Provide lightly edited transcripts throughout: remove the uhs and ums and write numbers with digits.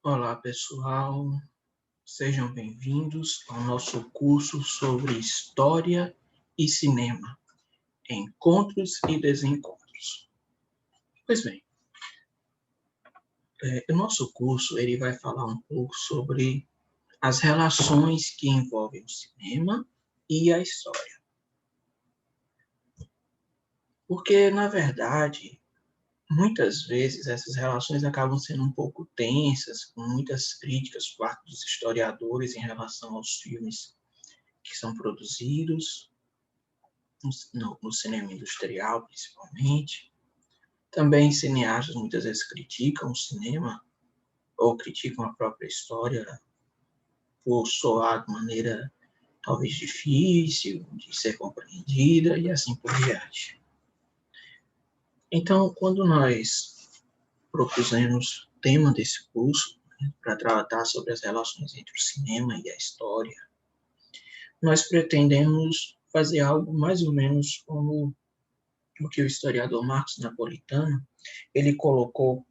Olá, pessoal. Sejam bem-vindos ao nosso curso sobre História e Cinema, Encontros e Desencontros. Pois bem, o nosso curso ele vai falar um pouco sobre as relações que envolvem o cinema e a história. Porque, na verdade, muitas vezes essas relações acabam sendo um pouco tensas, com muitas críticas por parte dos historiadores em relação aos filmes que são produzidos no cinema industrial, principalmente. Também cineastas muitas vezes criticam o cinema ou criticam a própria história por soar de maneira talvez difícil de ser compreendida e assim por diante. Então, quando nós propusemos o tema desse curso, para tratar sobre as relações entre o cinema e a história, nós pretendemos fazer algo mais ou menos como o que o historiador Marcos Napolitano ele colocou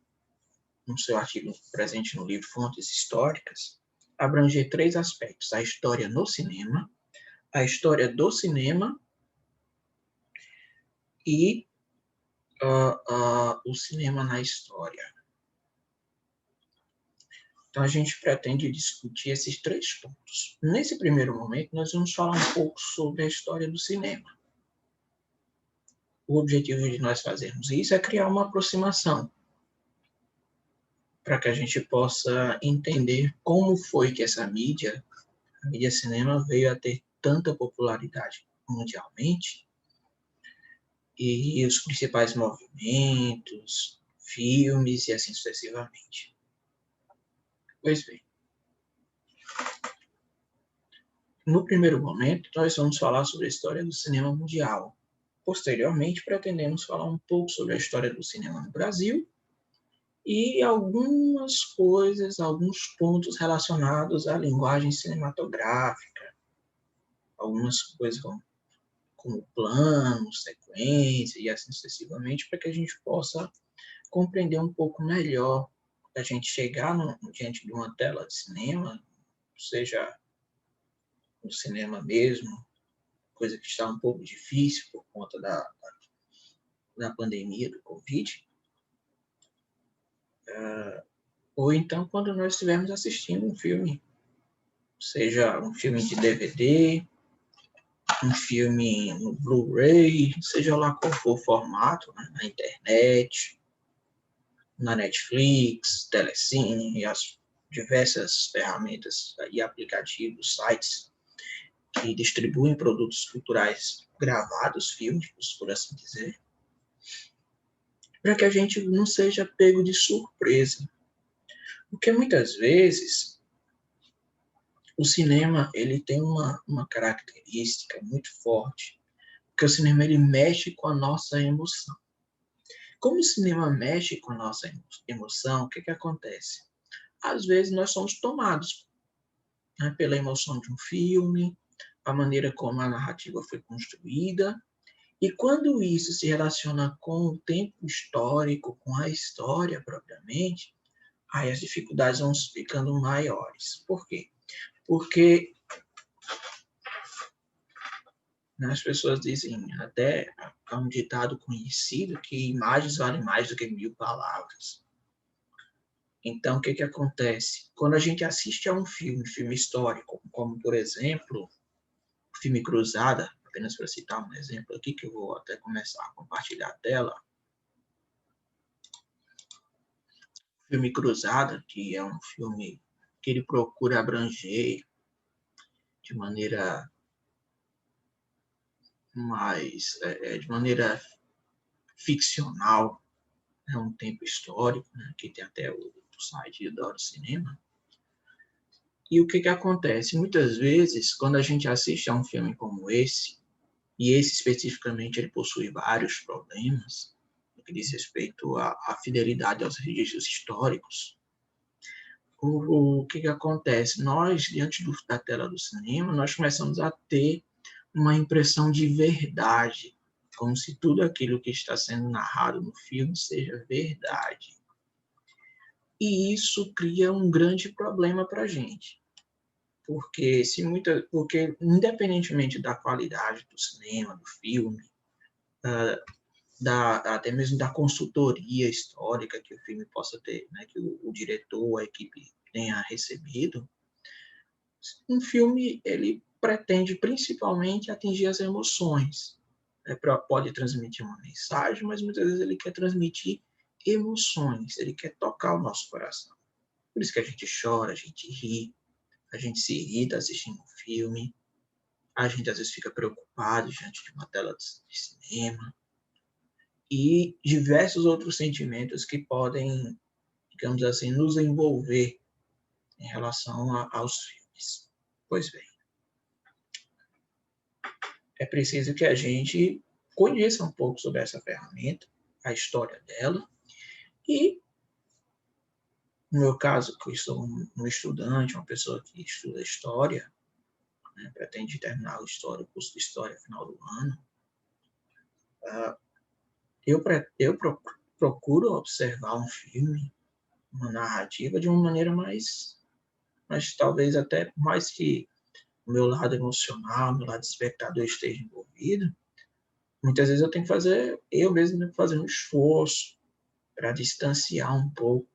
no seu artigo presente no livro Fontes Históricas, abranger 3 aspectos: a história no cinema, a história do cinema e o cinema na história. Então, a gente pretende discutir esses 3 pontos. Nesse primeiro momento, nós vamos falar um pouco sobre a história do cinema. O objetivo de nós fazermos isso é criar uma aproximação para que a gente possa entender como foi que essa mídia, a mídia cinema, veio a ter tanta popularidade mundialmente e os principais movimentos, filmes e assim sucessivamente. Pois bem, no primeiro momento, nós vamos falar sobre a história do cinema mundial. Posteriormente, pretendemos falar um pouco sobre a história do cinema no Brasil e algumas coisas, alguns pontos relacionados à linguagem cinematográfica, algumas coisas como plano, sequência e assim sucessivamente, para que a gente possa compreender um pouco melhor, a gente chegar diante de uma tela de cinema, seja no cinema mesmo, coisa que está um pouco difícil por conta da pandemia do Covid, ou então quando nós estivermos assistindo um filme, seja um filme de DVD, um filme no Blu-ray, seja lá qual for o formato, né, na internet, na Netflix, Telecine e as diversas ferramentas e aplicativos, sites que distribuem produtos culturais gravados, filmes, por assim dizer, para que a gente não seja pego de surpresa. Porque muitas vezes o cinema ele tem uma característica muito forte, porque o cinema ele mexe com a nossa emoção. Como o cinema mexe com a nossa emoção, o que acontece? Às vezes nós somos tomados, né, pela emoção de um filme, a maneira como a narrativa foi construída, e quando isso se relaciona com o tempo histórico, com a história propriamente, aí as dificuldades vão ficando maiores. Por quê? Porque, né, as pessoas dizem, até há um ditado conhecido, que imagens valem mais do que 1000 palavras. Então, o que acontece? Quando a gente assiste a um filme histórico, como, por exemplo, o filme Cruzada, apenas para citar um exemplo aqui, que eu vou até começar a compartilhar a tela, o filme Cruzada, que é um filme que ele procura abranger de maneira de maneira ficcional, é um tempo histórico, né, que tem até o site do Cinema. E o que acontece? Muitas vezes, quando a gente assiste a um filme como esse, e esse especificamente ele possui vários problemas, no que diz respeito à fidelidade aos registros históricos, o que acontece? Nós, diante da tela do cinema, nós começamos a ter uma impressão de verdade, como se tudo aquilo que está sendo narrado no filme seja verdade. E isso cria um grande problema para a gente. Porque, porque, independentemente da qualidade do cinema, do filme, até mesmo da consultoria histórica que o filme possa ter, né, que o diretor, a equipe tenha recebido, um filme ele pretende principalmente atingir as emoções. Pode transmitir uma mensagem, mas muitas vezes ele quer transmitir emoções, ele quer tocar o nosso coração. Por isso que a gente chora, a gente ri, a gente se irrita assistindo um filme, a gente às vezes fica preocupado diante de uma tela de cinema, e diversos outros sentimentos que podem, digamos assim, nos envolver em relação aos filmes. Pois bem, é preciso que a gente conheça um pouco sobre essa ferramenta, a história dela, e, no meu caso, que eu sou um estudante, uma pessoa que estuda história, né, pretende terminar o curso de história no final do ano, eu procuro observar um filme, uma narrativa, de uma maneira mais talvez até mais que o meu lado emocional, o meu lado espectador esteja envolvido, muitas vezes eu mesmo tenho que fazer um esforço para distanciar um pouco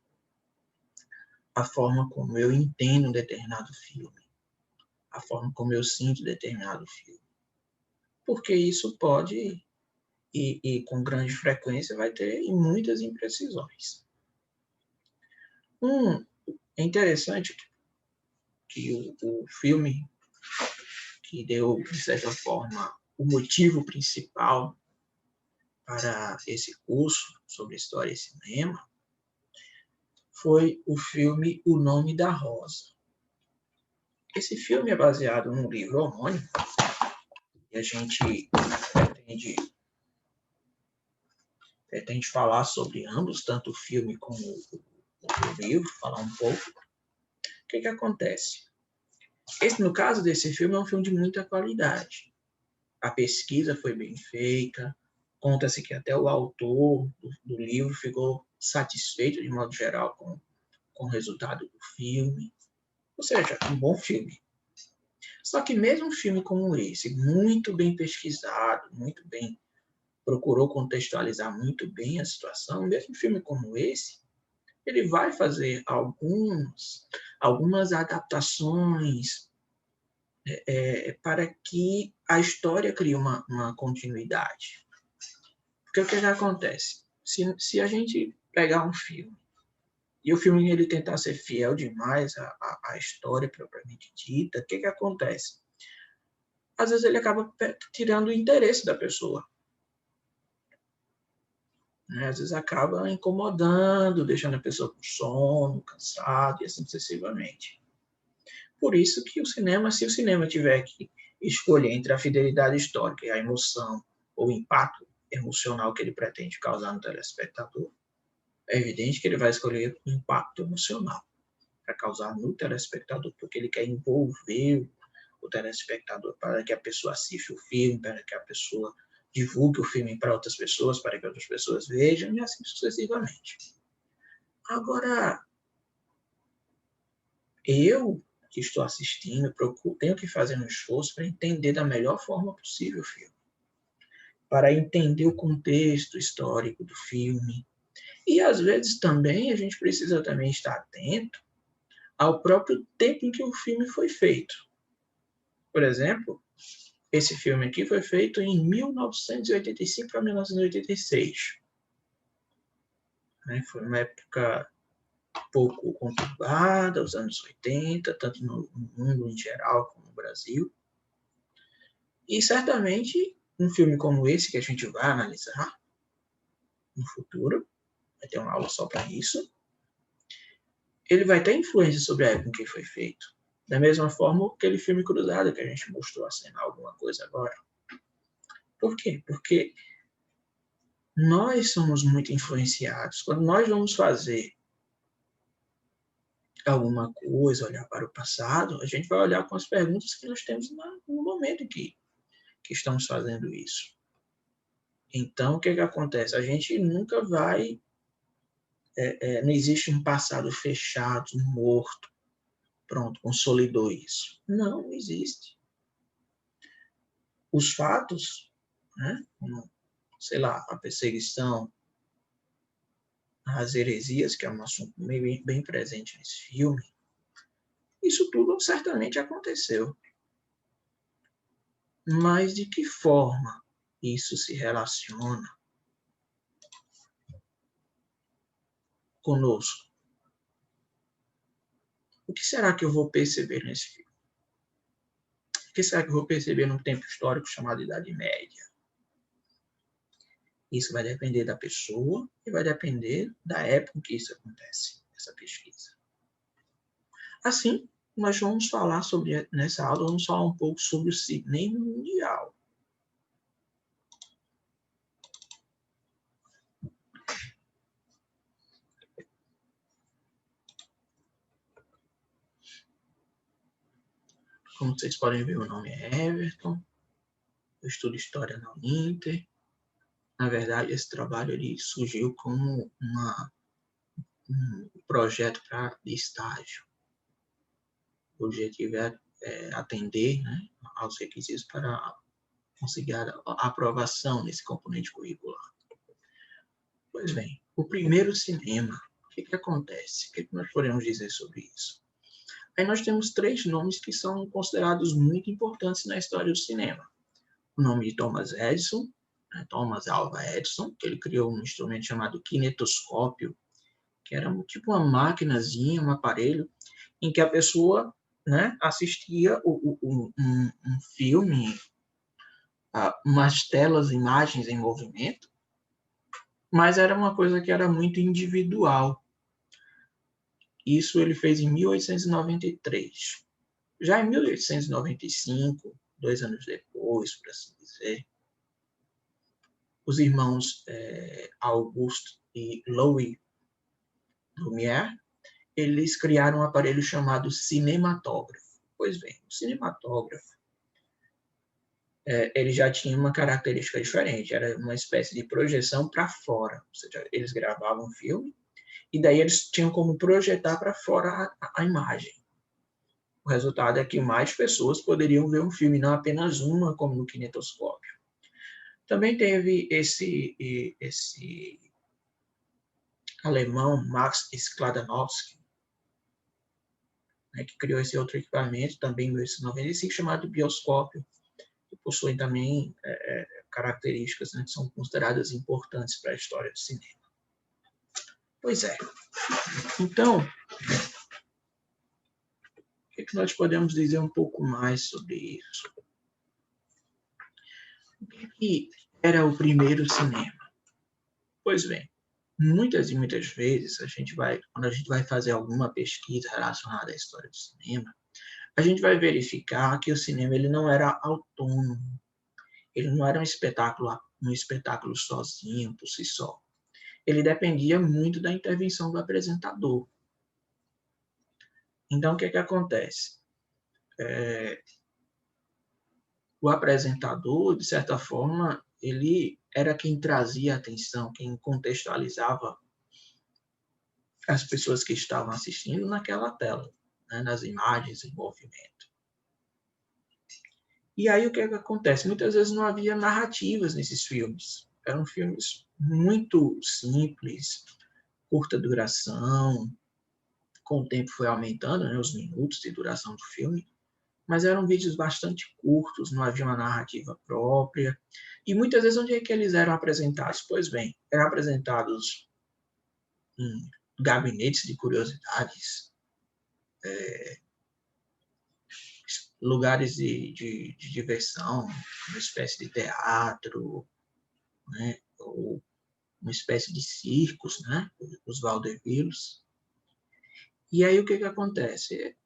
a forma como eu entendo um determinado filme, a forma como eu sinto determinado filme. Porque isso pode, e com grande frequência, vai ter muitas imprecisões. É interessante que o filme que deu, de certa forma, o motivo principal para esse curso sobre história e cinema foi o filme O Nome da Rosa. Esse filme é baseado num livro homônimo e a gente pretende falar sobre ambos, tanto o filme como o livro, falar um pouco. O que acontece? No caso desse filme, é um filme de muita qualidade. A pesquisa foi bem feita, conta-se que até o autor do livro ficou satisfeito, de modo geral, com o resultado do filme. Ou seja, um bom filme. Só que mesmo um filme como esse, muito bem pesquisado, muito bem, procurou contextualizar muito bem a situação, mesmo um filme como esse, ele vai fazer algumas adaptações para que a história crie uma continuidade. Porque o que acontece? Se a gente pegar um filme e o filme ele tentar ser fiel demais à história propriamente dita, o que acontece? Às vezes ele acaba tirando o interesse da pessoa. Né? Às vezes acaba incomodando, deixando a pessoa com sono, cansado e assim sucessivamente. Por isso que o cinema, se o cinema tiver que escolher entre a fidelidade histórica e a emoção, ou o impacto emocional que ele pretende causar no telespectador, é evidente que ele vai escolher o impacto emocional para causar no telespectador, porque ele quer envolver o telespectador para que a pessoa assista o filme, para que a pessoa divulgue o filme para outras pessoas, para que outras pessoas vejam, e assim sucessivamente. Agora, eu que estou assistindo, tenho que fazer um esforço para entender da melhor forma possível o filme, para entender o contexto histórico do filme. E, às vezes, também a gente precisa também estar atento ao próprio tempo em que o filme foi feito. Por exemplo, esse filme aqui foi feito em 1985 para 1986. Né? Foi uma época pouco conturbada, os anos 80, tanto no mundo em geral como no Brasil. E certamente um filme como esse que a gente vai analisar no futuro, vai ter uma aula só para isso, ele vai ter influência sobre a época em que foi feito. Da mesma forma aquele filme Cruzada que a gente mostrou a cena alguma coisa agora. Por quê? Porque nós somos muito influenciados. Quando nós vamos fazer alguma coisa, olhar para o passado, a gente vai olhar com as perguntas que nós temos no momento em que estamos fazendo isso. Então, o que acontece? A gente nunca vai não existe um passado fechado, morto, pronto, consolidou isso. Não existe. Os fatos, né, como, sei lá, a perseguição, as heresias, que é um assunto bem presente nesse filme, isso tudo certamente aconteceu. Mas de que forma isso se relaciona conosco? O que será que eu vou perceber nesse filme? O que será que eu vou perceber num tempo histórico chamado Idade Média? Isso vai depender da pessoa e vai depender da época em que isso acontece, essa pesquisa. Assim, nós vamos falar sobre, nessa aula, vamos falar um pouco sobre o cinema mundial. Como vocês podem ver, meu nome é Everton, eu estudo História na Uninter. Na verdade, esse trabalho ele surgiu como um projeto de estágio. O objetivo é atender, né, aos requisitos para conseguir a aprovação nesse componente curricular. Pois bem, o primeiro cinema, o que acontece? O que nós podemos dizer sobre isso? Aí nós temos 3 nomes que são considerados muito importantes na história do cinema. O nome de Thomas Edison, né, Thomas Alva Edison, que ele criou um instrumento chamado kinetoscópio, que era tipo uma maquinazinha, um aparelho, em que a pessoa, né, assistia um filme, umas telas, imagens em movimento, mas era uma coisa que era muito individual. Isso ele fez em 1893. Já em 1895, 2 anos depois, por assim dizer, os irmãos Auguste e Louis Lumière, eles criaram um aparelho chamado cinematógrafo. Pois bem, o cinematógrafo ele já tinha uma característica diferente, era uma espécie de projeção para fora, ou seja, eles gravavam um filme e daí eles tinham como projetar para fora a imagem. O resultado é que mais pessoas poderiam ver um filme, não apenas uma, como no kinetoscópio. Também teve esse alemão, Max Skladanowski, né, que criou esse outro equipamento, também em 1995, chamado bioscópio, que possui também características, né, que são consideradas importantes para a história do cinema. Pois é. Então, o que nós podemos dizer um pouco mais sobre isso? O que era o primeiro cinema? Pois bem, muitas e muitas vezes, quando a gente vai fazer alguma pesquisa relacionada à história do cinema, a gente vai verificar que o cinema ele não era autônomo, ele não era um espetáculo sozinho, por si só. Ele dependia muito da intervenção do apresentador. Então, o que acontece? O apresentador, de certa forma, ele era quem trazia a atenção, quem contextualizava as pessoas que estavam assistindo naquela tela, né, nas imagens em movimento. E aí o que acontece? Muitas vezes não havia narrativas nesses filmes. Eram filmes muito simples, curta duração, com o tempo foi aumentando, né, os minutos de duração do filme, mas eram vídeos bastante curtos, não havia uma narrativa própria. E muitas vezes onde é que eles eram apresentados? Pois bem, eram apresentados em gabinetes de curiosidades, lugares de diversão, uma espécie de teatro, né, ou uma espécie de circos, né, os vaudevilles. E aí o que acontece?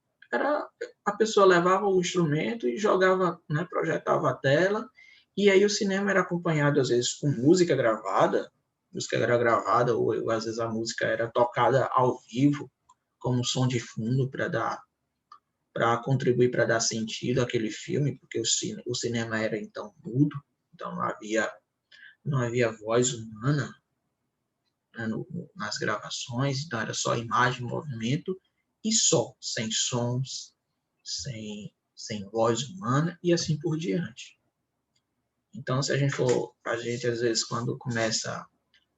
A pessoa levava o instrumento e jogava, né, projetava a tela, e aí o cinema era acompanhado às vezes com música gravada, ou às vezes a música era tocada ao vivo como som de fundo para contribuir para dar sentido àquele filme, porque o cinema era então mudo, então não havia voz humana, né, nas gravações, então era só imagem, movimento e só, sem sons, sem voz humana e assim por diante. Então, se a gente às vezes quando começa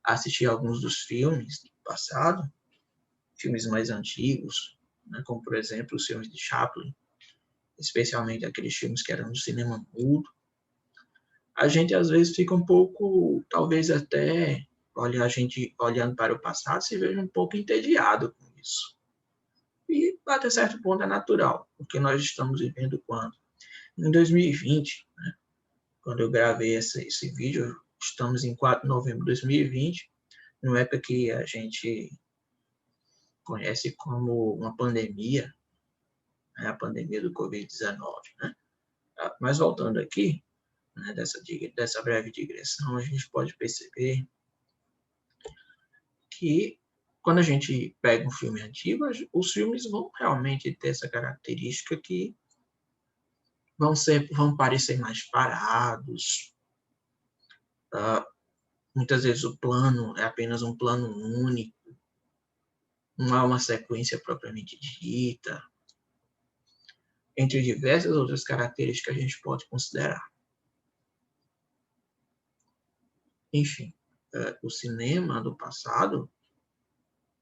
a assistir alguns dos filmes do passado, filmes mais antigos, né, como por exemplo os filmes de Chaplin, especialmente aqueles filmes que eram no cinema mudo, a gente às vezes fica um pouco, talvez até, olha, a gente olhando para o passado, se veja um pouco entediado com isso. E até certo ponto é natural, porque nós estamos vivendo quando? Em 2020, né, quando eu gravei esse vídeo, estamos em 4 de novembro de 2020, numa época que a gente conhece como uma pandemia, né, a pandemia do Covid-19. Né? Mas voltando aqui, né, dessa breve digressão, a gente pode perceber que quando a gente pega um filme antigo, os filmes vão realmente ter essa característica que vão parecer mais parados. Muitas vezes o plano é apenas um plano único, não há uma sequência propriamente dita, entre diversas outras características que a gente pode considerar. Enfim, o cinema do passado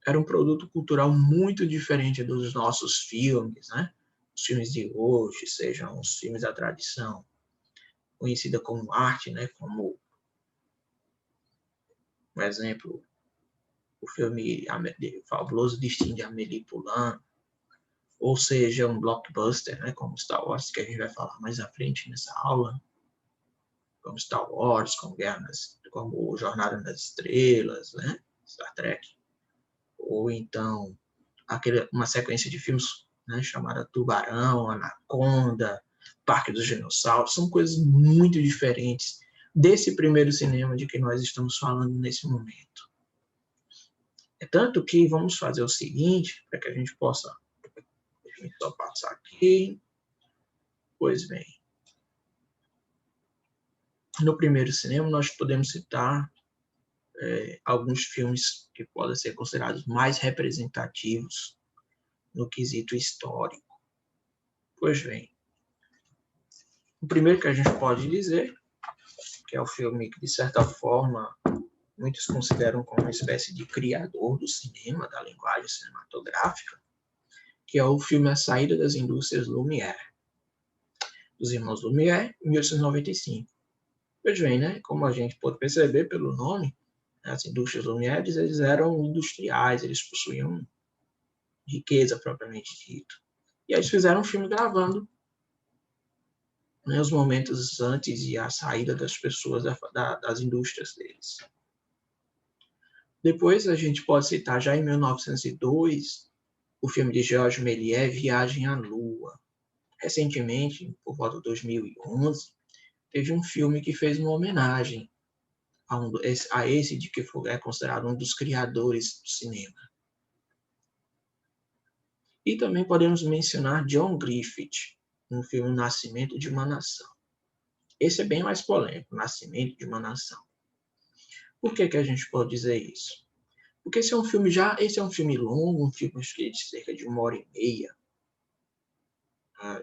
era um produto cultural muito diferente dos nossos filmes, né? Os filmes de hoje, sejam os filmes da tradição, conhecida como arte, né? Como, por exemplo, o filme O Fabuloso Destino de Amélie Poulain, ou seja, um blockbuster, né? Como Star Wars, que a gente vai falar mais à frente nessa aula, como Star Wars, como Jornada nas Estrelas, né? Star Trek, ou então uma sequência de filmes, né, chamada Tubarão, Anaconda, Parque dos Dinossauros, são coisas muito diferentes desse primeiro cinema de que nós estamos falando nesse momento. É tanto que vamos fazer o seguinte, para que a gente possa, deixa eu só passar aqui, pois bem, no primeiro cinema nós podemos citar alguns filmes que podem ser considerados mais representativos no quesito histórico. Pois bem, o primeiro que a gente pode dizer, que é o filme que, de certa forma, muitos consideram como uma espécie de criador do cinema, da linguagem cinematográfica, que é o filme A Saída das Indústrias Lumière, dos irmãos Lumière, em 1895. Pois bem, né, como a gente pode perceber pelo nome, as indústrias Lumière, eles eram industriais, eles possuíam riqueza propriamente dita. E aí eles fizeram um filme gravando, né, os momentos antes e a saída das pessoas das indústrias deles. Depois a gente pode citar já em 1902 o filme de Georges Méliès, Viagem à Lua. Recentemente, por volta de 2011, teve um filme que fez uma homenagem a esse de que é considerado um dos criadores do cinema. E também podemos mencionar John Griffith, no filme Nascimento de uma Nação. Esse é bem mais polêmico, Nascimento de uma Nação. Por que a gente pode dizer isso? Porque esse é um filme longo, um filme de cerca de 1h30.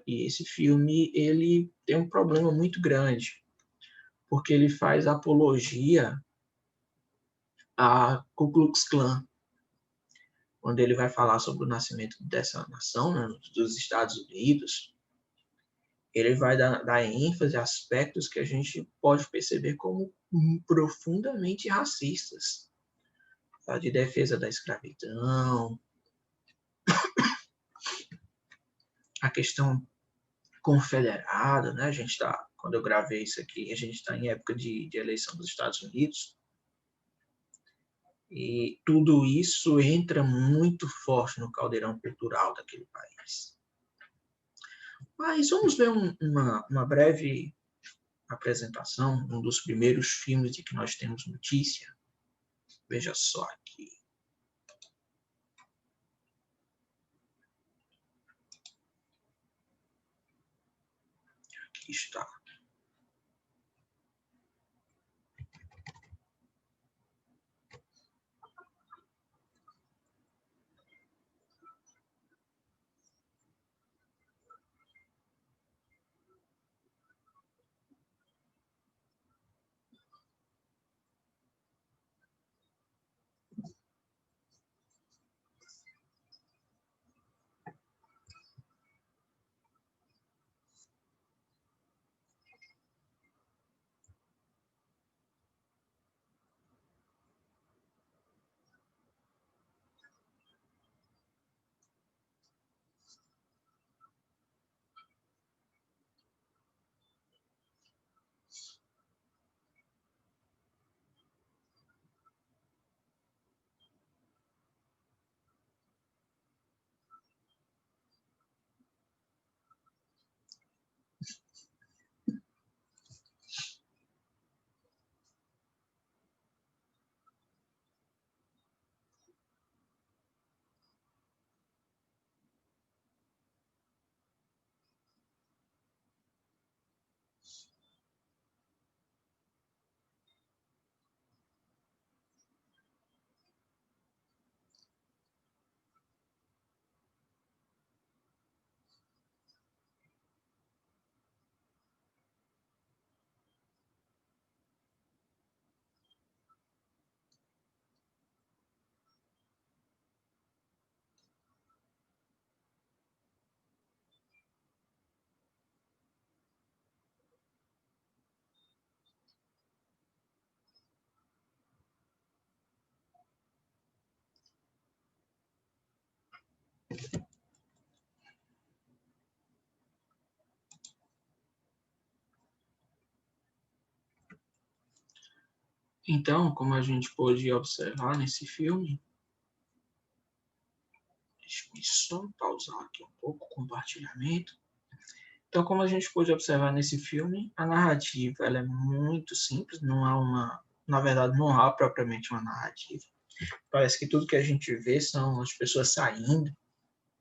E esse filme ele tem um problema muito grande, porque ele faz apologia à Ku Klux Klan, quando ele vai falar sobre o nascimento dessa nação, né, dos Estados Unidos. Ele vai dar ênfase a aspectos que a gente pode perceber como profundamente racistas, tá? De defesa da escravidão, a questão confederada, né? Quando eu gravei isso aqui, a gente está em época de eleição dos Estados Unidos, e tudo isso entra muito forte no caldeirão cultural daquele país. Mas vamos ver uma breve apresentação, um dos primeiros filmes de que nós temos notícia. Veja só aqui. Aqui está. Então, como a gente pôde observar nesse filme, deixa eu só pausar aqui um pouco o compartilhamento. Então, como a gente pôde observar nesse filme, a narrativa ela é muito simples, não há na verdade, não há propriamente uma narrativa. Parece que tudo que a gente vê são as pessoas saindo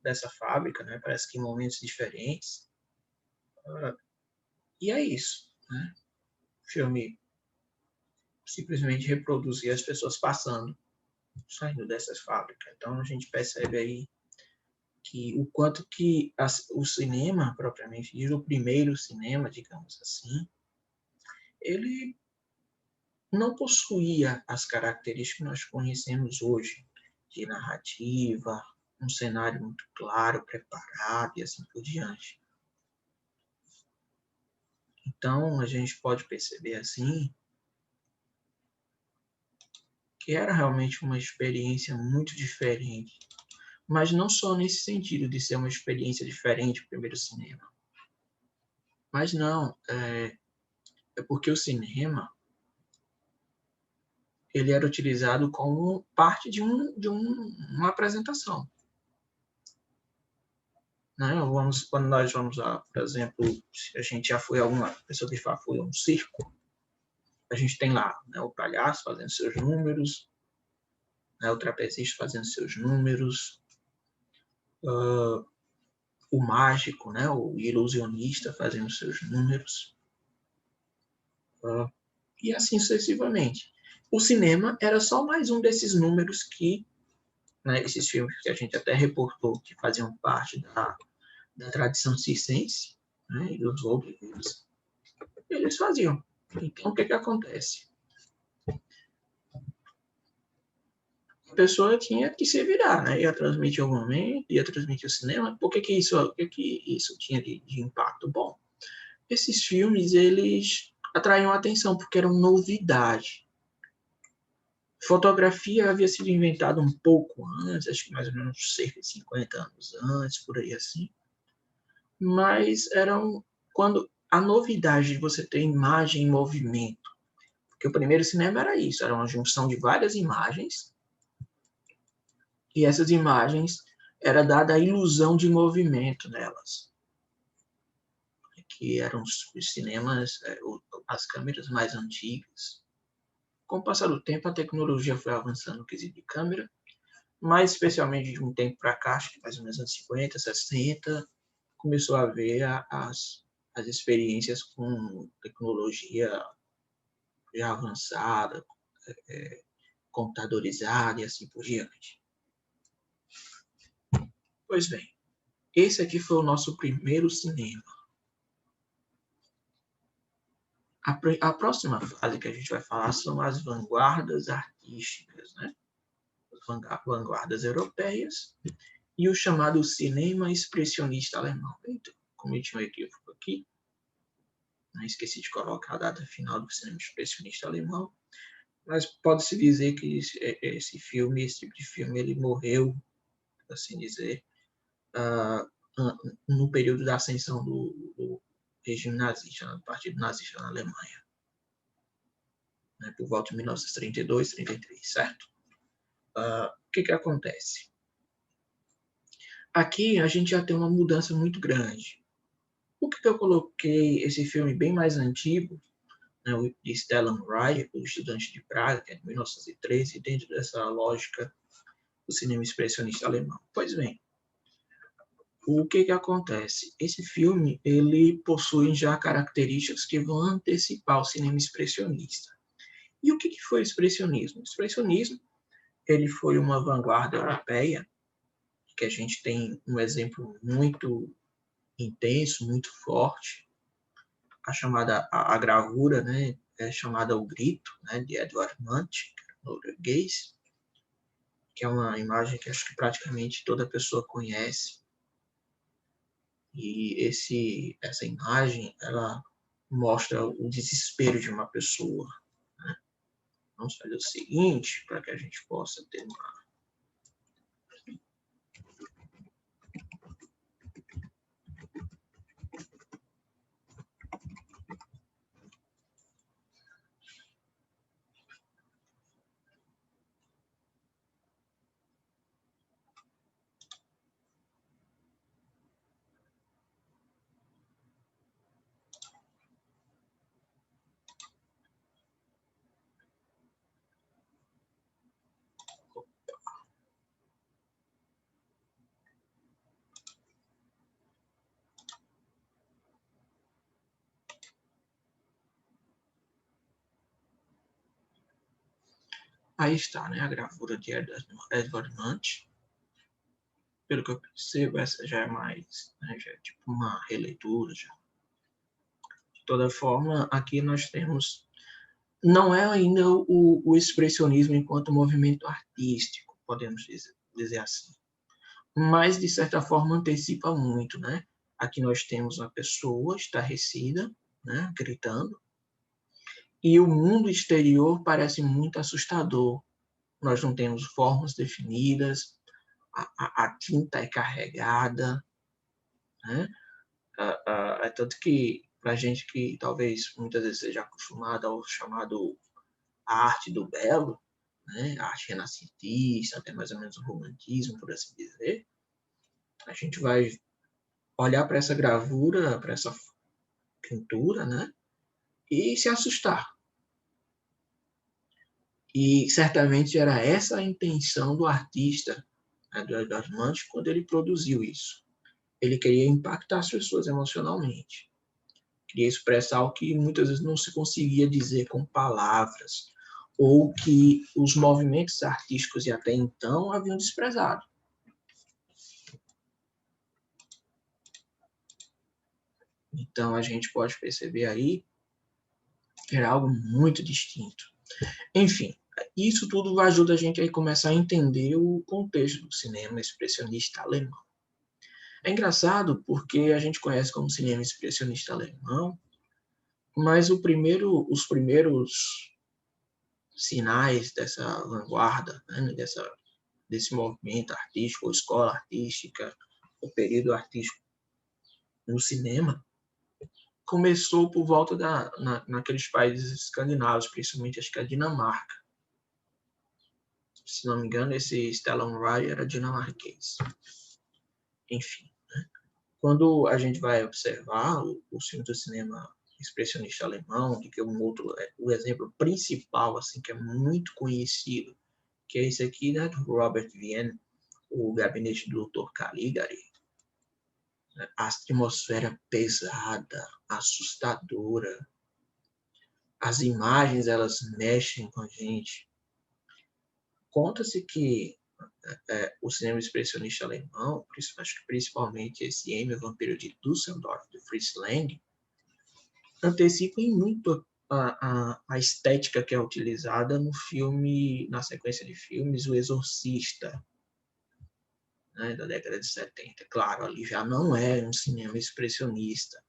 dessa fábrica, né? Parece que em momentos diferentes. E é isso, né? O filme simplesmente reproduzir as pessoas passando, saindo dessas fábricas. Então a gente percebe aí que o quanto que o cinema, propriamente dito, o primeiro cinema, digamos assim, ele não possuía as características que nós conhecemos hoje, de narrativa, um cenário muito claro, preparado e assim por diante. Então, a gente pode perceber assim que era realmente uma experiência muito diferente, mas não só nesse sentido de ser uma experiência diferente o primeiro cinema, mas não, é porque o cinema ele era utilizado como parte de uma apresentação. Né? Quando nós vamos a, por exemplo, se a gente já foi alguma pessoa que já foi a um circo, a gente tem lá, né, o palhaço fazendo seus números, né, o trapezista fazendo seus números, o mágico, né, o ilusionista fazendo seus números, e assim sucessivamente. O cinema era só mais um desses números que, né, esses filmes que a gente até reportou que faziam parte da tradição circense, né, e dos outros, eles faziam. Então, o que acontece? A pessoa tinha que se virar, né? Ia transmitir algum momento, ia transmitir o cinema. O que isso tinha de impacto? Bom, esses filmes, eles atraíam a atenção, porque eram novidade. Fotografia havia sido inventada um pouco antes, acho que mais ou menos cerca de 50 anos antes, por aí assim. Mas eram quando a novidade de você ter imagem em movimento. Porque o primeiro cinema era isso, era uma junção de várias imagens, e essas imagens era dada a ilusão de movimento nelas, que eram os cinemas, as câmeras mais antigas. Com o passar do tempo, a tecnologia foi avançando no quesito de câmera, mais especialmente de um tempo para cá, acho que mais ou menos anos 50, 60, começou a haver as experiências com tecnologia já avançada, computadorizada e assim por diante. Pois bem, esse aqui foi o nosso primeiro cinema. A próxima fase que a gente vai falar são as vanguardas artísticas, né? As vanguardas europeias e o chamado cinema expressionista alemão. Então, cometi um equívoco aqui, esqueci de colocar a data final do cinema expressionista alemão, mas pode-se dizer que esse tipo de filme, ele morreu, por assim dizer, no período da ascensão do regime nazista, do partido nazista na Alemanha, né, por volta de 1932, 33, certo? O que acontece? Aqui a gente já tem uma mudança muito grande. Por que eu coloquei esse filme bem mais antigo, né, o de Stellan Rye, O Estudante de Praga, que é de 1913, dentro dessa lógica do cinema expressionista alemão? Pois bem, o que acontece? Esse filme ele possui já características que vão antecipar o cinema expressionista. E o que foi o expressionismo? O expressionismo ele foi uma vanguarda europeia, que a gente tem um exemplo muito intenso, muito forte, a gravura, né, é chamada O Grito, né, de Edvard Munch, norueguês, que é uma imagem que acho que praticamente toda pessoa conhece. E essa imagem, ela mostra o desespero de uma pessoa. Né? Vamos fazer o seguinte, para que a gente possa ter Aí está, né, a gravura de Edvard Munch. Pelo que eu percebo, essa já é mais, né, já é tipo uma releitura já. De toda forma, aqui nós temos, não é ainda o expressionismo enquanto movimento artístico, podemos dizer assim, mas de certa forma antecipa muito, né? Aqui nós temos uma pessoa estarrecida, né, gritando, e o mundo exterior parece muito assustador. Nós não temos formas definidas, a tinta é carregada, né? É tanto que, para a gente que talvez muitas vezes seja acostumado ao chamado a arte do belo, né? A arte renascentista, até mais ou menos o romantismo, por assim dizer, a gente vai olhar para essa gravura, para essa pintura, né? E se assustar. E certamente era essa a intenção do artista, né, do Edvard Munch, quando ele produziu isso. Ele queria impactar as pessoas emocionalmente. Queria expressar o que muitas vezes não se conseguia dizer com palavras, ou que os movimentos artísticos e até então haviam desprezado. Então a gente pode perceber aí que era algo muito distinto. Enfim, isso tudo ajuda a gente a começar a entender o contexto do cinema expressionista alemão. É engraçado porque a gente conhece como cinema expressionista alemão, mas os primeiros sinais dessa vanguarda, né, desse movimento artístico, ou escola artística, o período artístico no cinema, começou por volta naqueles países escandinavos, principalmente acho que a Dinamarca. Se não me engano, esse Stellan Rye era dinamarquês. Enfim, né? Quando a gente vai observar o filme do cinema expressionista alemão, que é o exemplo principal, assim, que é muito conhecido, que é esse aqui, né, do Robert Wiene, o Gabinete do Dr. Caligari. A atmosfera pesada, assustadora. As imagens, elas mexem com a gente. Conta-se que o cinema expressionista alemão, acho que principalmente esse M, o Vampiro de Düsseldorf, de Fritz Lang, antecipam muito a estética que é utilizada no filme, na sequência de filmes, O Exorcista, né, da década de 70. Claro, ali já não é um cinema expressionista,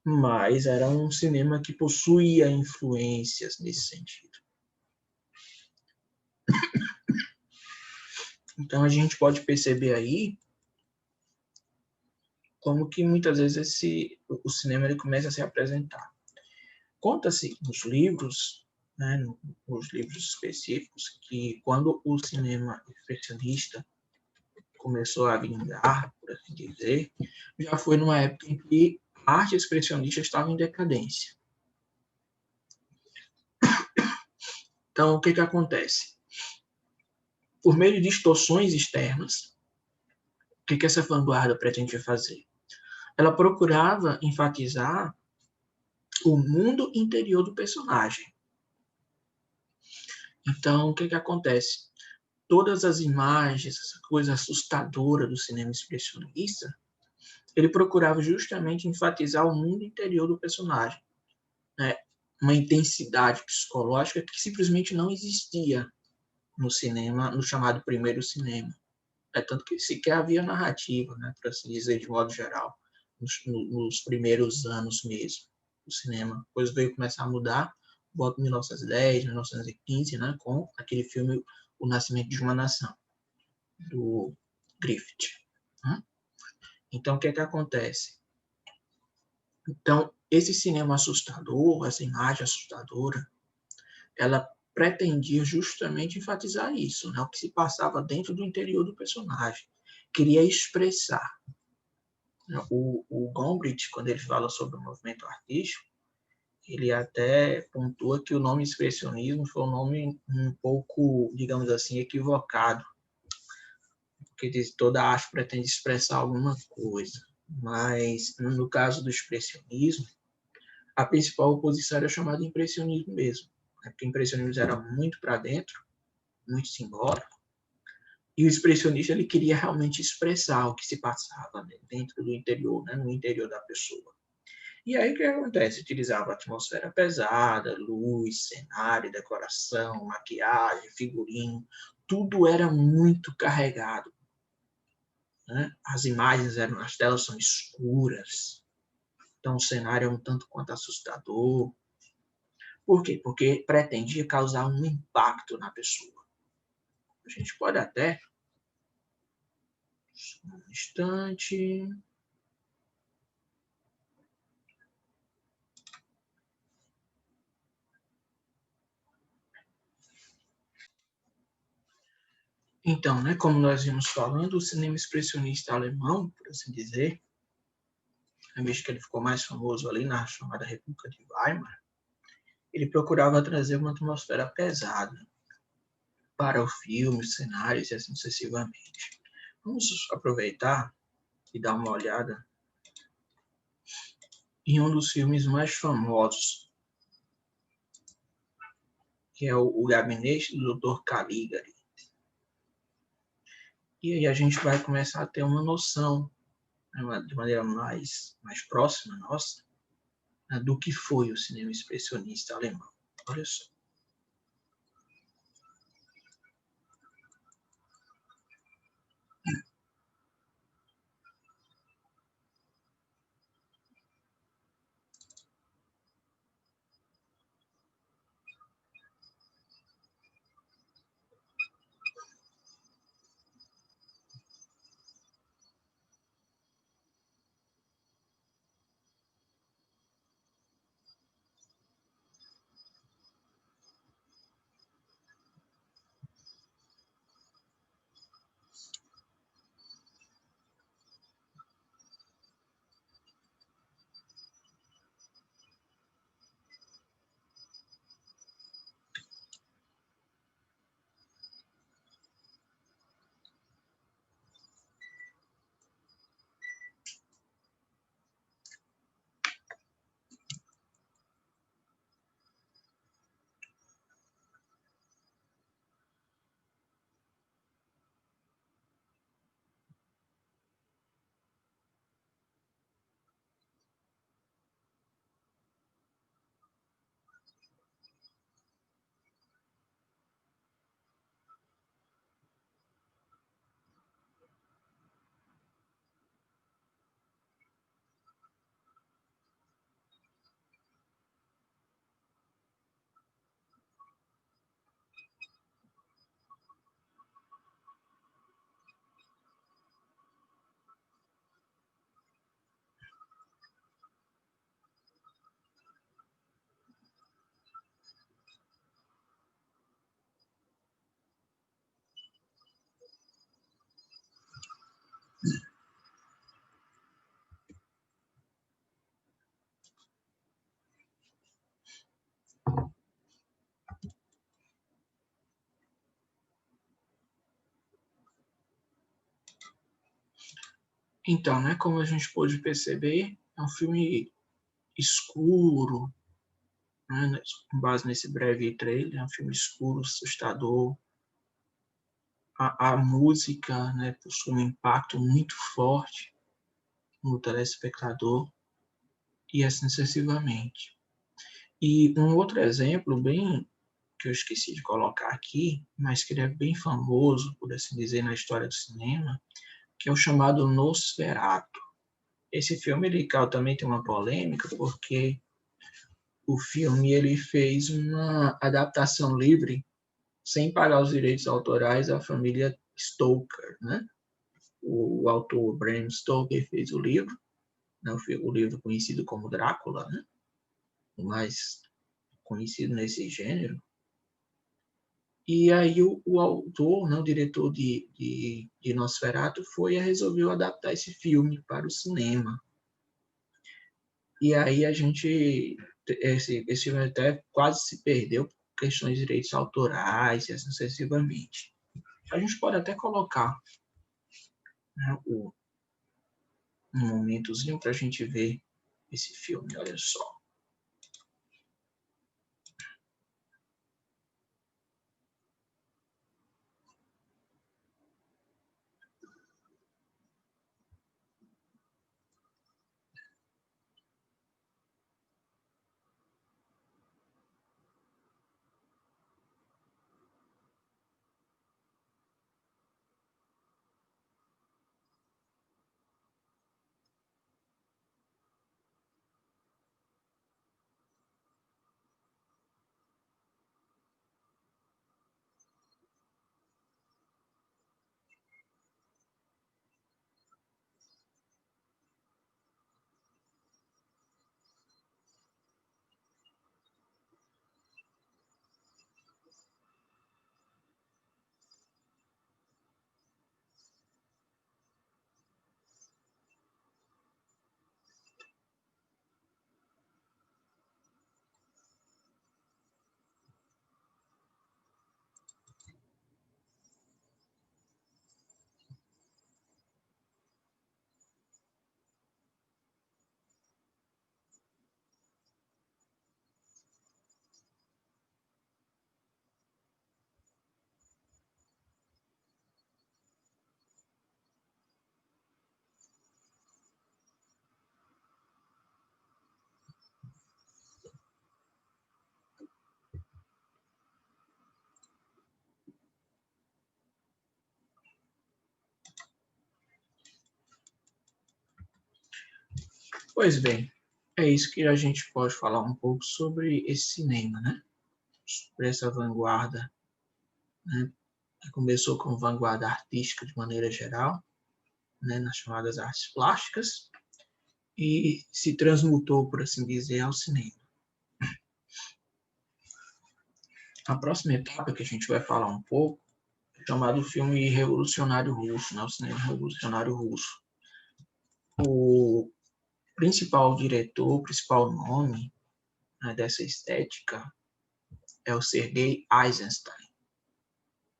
mas era um cinema que possuía influências nesse sentido. Então a gente pode perceber aí como que muitas vezes o cinema ele começa a se apresentar. Conta-se nos livros, né, nos livros específicos, que quando o cinema expressionista começou a vingar, por assim dizer, já foi numa época em que a arte expressionista estava em decadência. Então, o que acontece? Por meio de distorções externas, o que essa vanguarda pretendia fazer? Ela procurava enfatizar o mundo interior do personagem. Então, o que acontece? Todas as imagens, essa coisa assustadora do cinema expressionista, ele procurava justamente enfatizar o mundo interior do personagem, né? Uma intensidade psicológica que simplesmente não existia no cinema, no chamado primeiro cinema. É tanto que sequer havia narrativa, né, por assim dizer, de modo geral, nos primeiros anos mesmo do cinema. Depois veio começar a mudar, volta em 1910, 1915, né, com aquele filme O Nascimento de uma Nação, do Griffith. Né? Então, o que acontece? Então, esse cinema assustador, essa imagem assustadora, ela pretendia justamente enfatizar isso, né? O que se passava dentro do interior do personagem. Queria expressar. O Gombrich, quando ele fala sobre o movimento artístico, ele até pontua que o nome expressionismo foi um nome um pouco, digamos assim, equivocado, porque diz toda arte pretende expressar alguma coisa, mas no caso do expressionismo, a principal oposição era chamada de impressionismo mesmo, Porque o impressionismo era muito para dentro, muito simbólico, e o expressionista ele queria realmente expressar o que se passava dentro do interior, né, no interior da pessoa. E aí o que acontece? Utilizava atmosfera pesada, luz, cenário, decoração, maquiagem, figurino, tudo era muito carregado. Né? As imagens eram, as telas são escuras, então o cenário é um tanto quanto assustador. Por quê? Porque pretendia causar um impacto na pessoa. A gente pode até, um instante, então, né, como nós vimos falando, o cinema expressionista alemão, por assim dizer, visto que ele ficou mais famoso ali na chamada República de Weimar, ele procurava trazer uma atmosfera pesada para o filme, os cenários e assim sucessivamente. Vamos aproveitar e dar uma olhada em um dos filmes mais famosos, que é o Gabinete do Dr. Caligari. E aí a gente vai começar a ter uma noção, né, de maneira mais próxima nossa, né, do que foi o cinema expressionista alemão. Olha só. Então, né, como a gente pôde perceber, é um filme escuro, né, com base nesse breve trailer, é um filme escuro, assustador. A música, né, possui um impacto muito forte no telespectador e assim sucessivamente. E um outro exemplo bem que eu esqueci de colocar aqui, mas que ele é bem famoso, por assim dizer, na história do cinema, que é o chamado Nosferatu. Esse filme ele também tem uma polêmica porque o filme ele fez uma adaptação livre sem pagar os direitos autorais à família Stoker, né? O autor Bram Stoker fez o livro, né? O livro conhecido como Drácula, né? O mais conhecido nesse gênero. E aí o autor, né, o diretor de Nosferatu, foi e resolveu adaptar esse filme para o cinema. E aí esse filme até quase se perdeu por questões de direitos autorais e assim sucessivamente. A gente pode até colocar, né, um momentozinho para a gente ver esse filme, olha só. Pois bem, é isso que a gente pode falar um pouco sobre esse cinema, né? Sobre essa vanguarda, né? Que começou como vanguarda artística de maneira geral, né? Nas chamadas artes plásticas, e se transmutou, por assim dizer, ao cinema. A próxima etapa que a gente vai falar um pouco é chamado filme revolucionário russo, né? O cinema revolucionário russo. O principal diretor, o principal nome, né, dessa estética é o Sergei Eisenstein,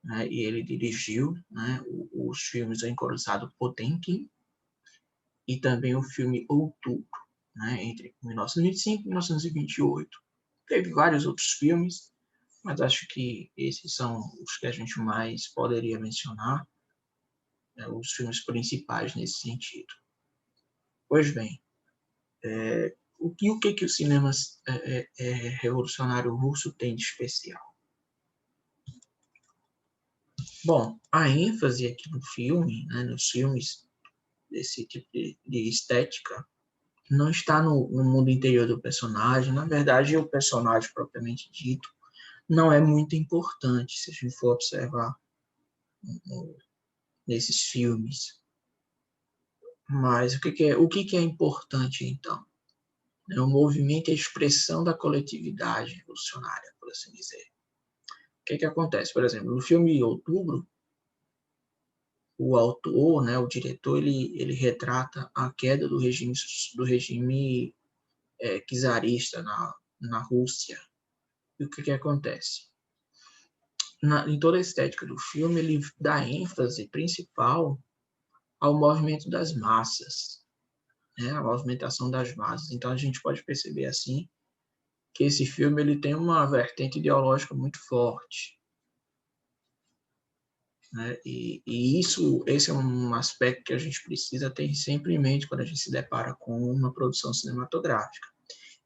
né? E ele dirigiu, né, os filmes O Encoraçado Potemkin e também o filme Outubro, né, entre 1925 e 1928. Teve vários outros filmes, mas acho que esses são os que a gente mais poderia mencionar, né, os filmes principais nesse sentido. Pois bem, o que o cinema revolucionário russo tem de especial? Bom, a ênfase aqui no filme, né, nos filmes desse tipo de estética, não está no mundo interior do personagem. Na verdade, o personagem propriamente dito não é muito importante se a gente for observar nesses filmes. Mas o que é importante, então? É o movimento e a expressão da coletividade revolucionária, por assim dizer. O que acontece? Por exemplo, no filme Outubro, o autor, né, o diretor, ele retrata a queda do regime czarista na Rússia. E o que acontece? Em toda a estética do filme, ele dá ênfase principal ao movimento das massas, né, a movimentação das massas. Então, a gente pode perceber, assim, que esse filme ele tem uma vertente ideológica muito forte, né? E esse é um aspecto que a gente precisa ter sempre em mente quando a gente se depara com uma produção cinematográfica.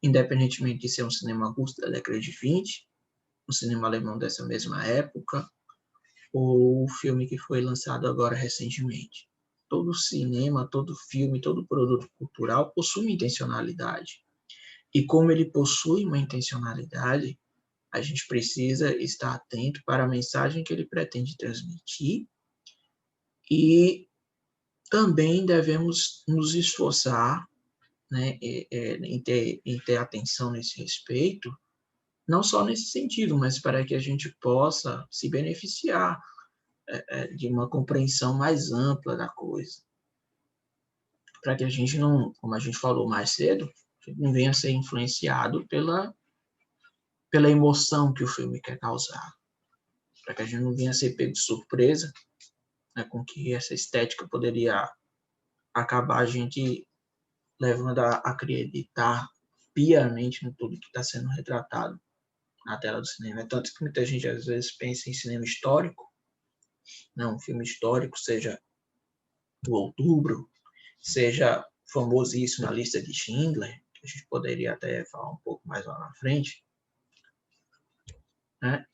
Independentemente de ser um cinema russo da década de 20, um cinema alemão dessa mesma época, ou o filme que foi lançado agora recentemente. Todo cinema, todo filme, todo produto cultural possui uma intencionalidade. E como ele possui uma intencionalidade, a gente precisa estar atento para a mensagem que ele pretende transmitir e também devemos nos esforçar, né, em ter atenção nesse respeito, não só nesse sentido, mas para que a gente possa se beneficiar de uma compreensão mais ampla da coisa, para que a gente não, como a gente falou mais cedo, não venha a ser influenciado pela emoção que o filme quer causar, para que a gente não venha a ser pego de surpresa, né, com que essa estética poderia acabar a gente levando a acreditar piamente no tudo que está sendo retratado na tela do cinema. É tanto que muita gente às vezes pensa em cinema histórico, né, um filme histórico, seja o Outubro, seja famosíssimo a Lista de Schindler, que a gente poderia até falar um pouco mais lá na frente, né?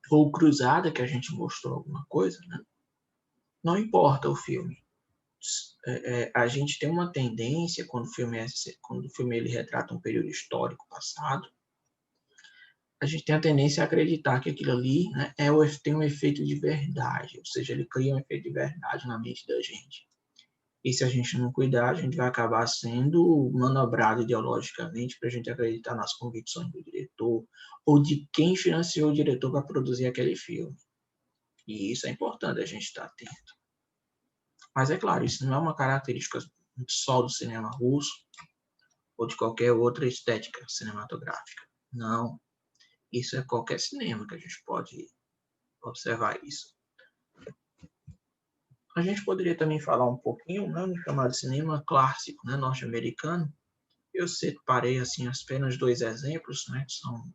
Ou Cruzada, que a gente mostrou alguma coisa, né? Não importa o filme. A gente tem uma tendência, quando o filme ele retrata um período histórico passado, a gente tem a tendência a acreditar que aquilo ali, né, tem um efeito de verdade, ou seja, ele cria um efeito de verdade na mente da gente. E se a gente não cuidar, a gente vai acabar sendo manobrado ideologicamente para a gente acreditar nas convicções do diretor ou de quem financiou o diretor para produzir aquele filme. E isso é importante a gente estar atento. Mas é claro, isso não é uma característica só do cinema russo ou de qualquer outra estética cinematográfica. Não. Isso é qualquer cinema que a gente pode observar isso. A gente poderia também falar um pouquinho, né, no chamado cinema clássico, né, norte-americano. Eu separei assim apenas dois exemplos, né, que são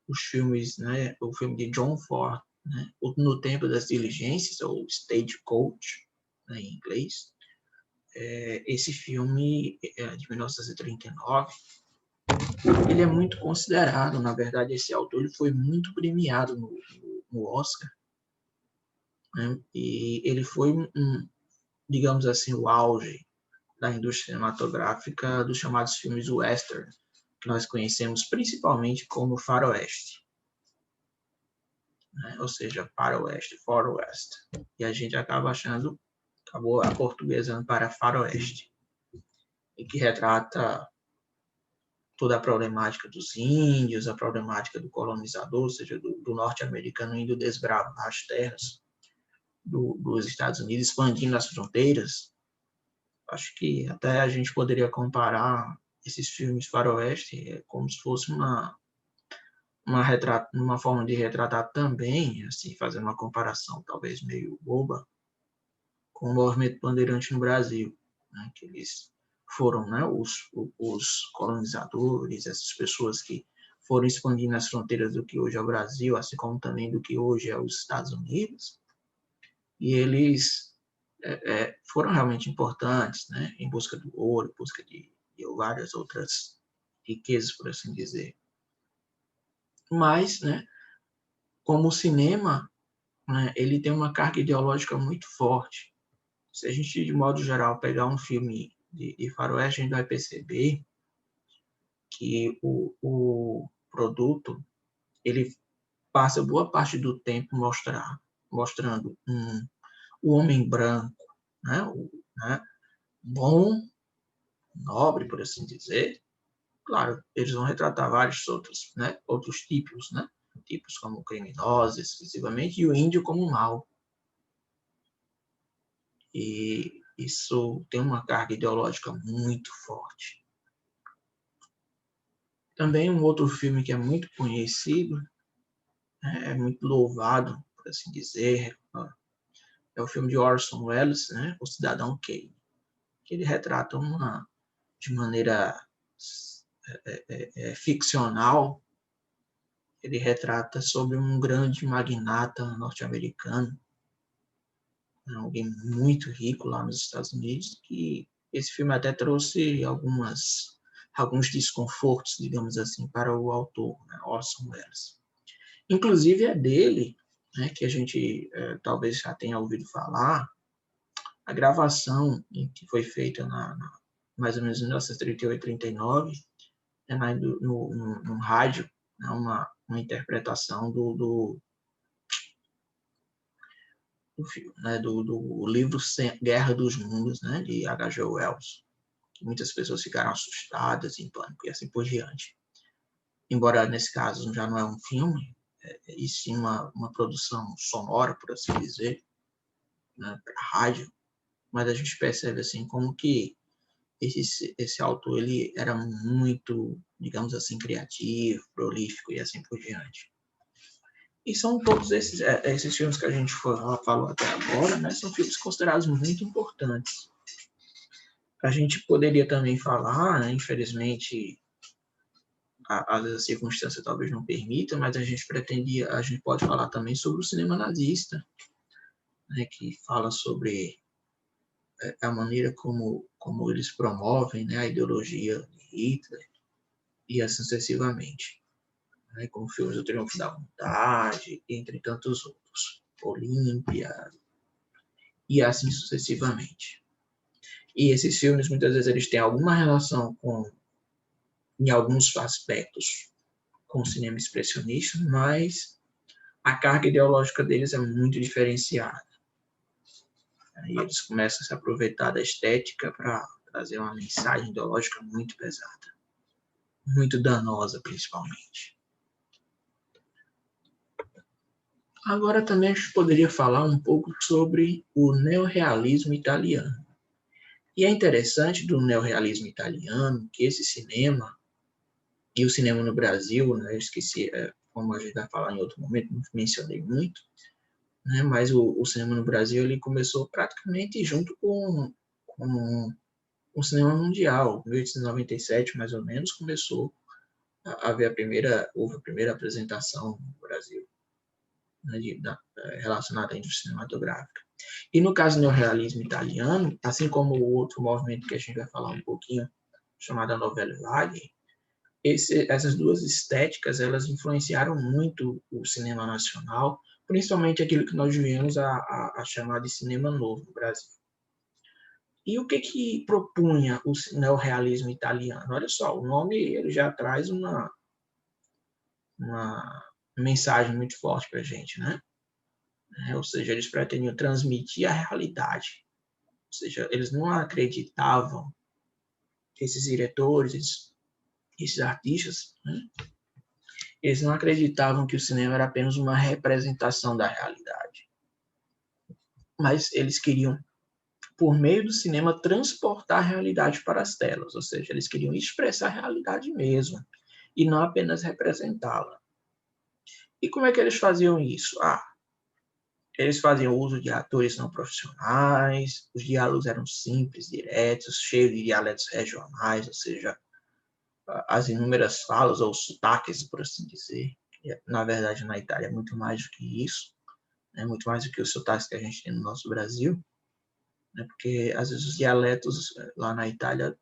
os filmes, né, o filme de John Ford, né, No Tempo das Diligências, ou Stagecoach, né, em inglês. Esse filme de 1939, ele é muito considerado, na verdade, esse autor ele foi muito premiado no Oscar, né, e ele foi digamos assim, o auge da indústria cinematográfica dos chamados filmes western, que nós conhecemos principalmente como faroeste, né? Ou seja, faroeste, faroeste. E a gente acabou aportuguesando para faroeste, e que retrata toda a problemática dos índios, a problemática do colonizador, ou seja, do norte-americano indo desbravar as terras dos Estados Unidos, expandindo as fronteiras. Acho que até a gente poderia comparar esses filmes faroeste como se fosse uma forma de retratar também, assim, fazendo uma comparação talvez meio boba, com o movimento bandeirante no Brasil, né, que eles foram, né, os colonizadores, essas pessoas que foram expandindo as fronteiras do que hoje é o Brasil, assim como também do que hoje é os Estados Unidos, e eles foram realmente importantes, né, em busca do ouro, em busca de várias outras riquezas, por assim dizer. Mas, né, como o cinema, né, ele tem uma carga ideológica muito forte. Se a gente, de modo geral, pegar um filme de faroeste, a gente vai perceber que o produto ele passa boa parte do tempo mostrando o homem branco, né, né, bom, nobre, por assim dizer. Claro, eles vão retratar vários outros tipos, né, tipos como criminosos, exclusivamente, e o índio como mau. E isso tem uma carga ideológica muito forte. Também um outro filme que é muito conhecido, né, é muito louvado, por assim dizer, é o filme de Orson Welles, né, O Cidadão Kane, que ele retrata de maneira ficcional, ele retrata sobre um grande magnata norte-americano, alguém muito rico lá nos Estados Unidos, que esse filme até trouxe alguns desconfortos, digamos assim, para o autor, né, Orson Welles. Inclusive é dele, né, que a gente talvez já tenha ouvido falar, a gravação que foi feita mais ou menos em 1938, 39, no rádio, né, uma interpretação do né, do livro Guerra dos Mundos, né, de H.G. Wells. Muitas pessoas ficaram assustadas, em pânico e assim por diante. Embora nesse caso já não é um filme, e sim uma produção sonora, por assim dizer, né, para rádio, mas a gente percebe assim como que esse autor ele era muito, digamos assim, criativo, prolífico e assim por diante. E são todos esses filmes que a gente falou até agora, né, são filmes considerados muito importantes. A gente poderia também falar, né, infelizmente, às vezes a circunstância talvez não permita, mas a gente pode falar também sobre o cinema nazista, né, que fala sobre a maneira como eles promovem, né, a ideologia de Hitler e assim sucessivamente, né, como filmes do Triunfo da Vontade, entre tantos outros, Olímpia e assim sucessivamente. E esses filmes muitas vezes eles têm alguma relação em alguns aspectos, com o cinema expressionista, mas a carga ideológica deles é muito diferenciada. E eles começam a se aproveitar da estética para trazer uma mensagem ideológica muito pesada, muito danosa, principalmente. Agora também a gente poderia falar um pouco sobre o neorrealismo italiano. E é interessante do neorrealismo italiano que esse cinema, e o cinema no Brasil, né, eu esqueci, como a gente vai falar em outro momento, não mencionei muito, né, mas o cinema no Brasil ele começou praticamente junto com o cinema mundial. Em 1897, mais ou menos, começou a haver houve a primeira apresentação no Brasil, né, relacionada à indústria cinematográfica. E no caso do neorrealismo italiano, assim como o outro movimento que a gente vai falar um pouquinho, chamada Novelle Vague, essas duas estéticas elas influenciaram muito o cinema nacional, principalmente aquilo que nós viemos a chamar de cinema novo no Brasil. E o que propunha o neorrealismo italiano? Olha só, o nome ele já traz uma mensagem muito forte para a gente, né? Ou seja, eles pretendiam transmitir a realidade. Ou seja, eles não acreditavam, esses diretores, esses artistas, né? Eles não acreditavam que o cinema era apenas uma representação da realidade. Mas eles queriam, por meio do cinema, transportar a realidade para as telas. Ou seja, eles queriam expressar a realidade mesmo, e não apenas representá-la. E como é que eles faziam isso? Eles faziam uso de atores não profissionais, os diálogos eram simples, diretos, cheios de dialetos regionais, ou seja, as inúmeras falas ou sotaques, por assim dizer. Na verdade, na Itália é muito mais do que isso, né? Muito mais do que os sotaques que a gente tem no nosso Brasil, né? Porque às vezes os dialetos lá na Itália,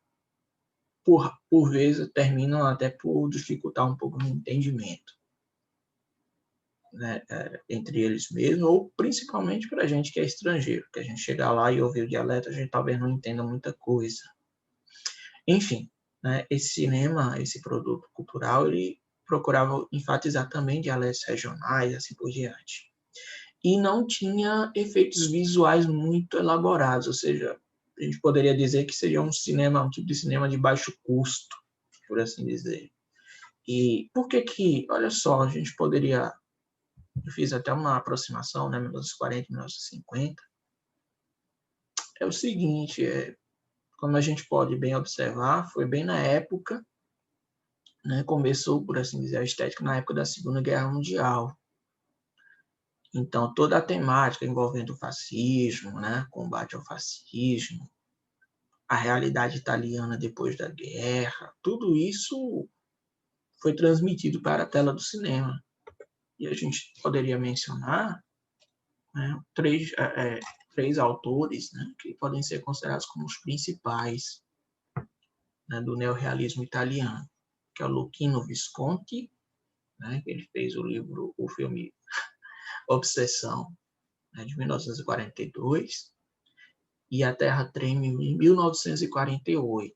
por vezes, terminam até por dificultar um pouco o entendimento, né, entre eles mesmos, ou principalmente para a gente que é estrangeiro, que a gente chegar lá e ouvir o dialeto, a gente talvez não entenda muita coisa. Enfim, né, esse cinema, esse produto cultural, ele procurava enfatizar também dialetos regionais, assim por diante. E não tinha efeitos visuais muito elaborados, ou seja, a gente poderia dizer que seria um tipo de cinema de baixo custo, por assim dizer. E por que, olha só, a gente poderia, eu fiz até uma aproximação, né, 1940, 1950, é o seguinte, como a gente pode bem observar, foi bem na época, né, começou, por assim dizer, a estética na época da Segunda Guerra Mundial. Então, toda a temática envolvendo o fascismo, né, combate ao fascismo, a realidade italiana depois da guerra, tudo isso foi transmitido para a tela do cinema. E a gente poderia mencionar, né, três autores, né, que podem ser considerados como os principais, né, do neorrealismo italiano, que é o Luchino Visconti, né, que ele fez o filme Obsessão, né, de 1942, e A Terra Treme em 1948.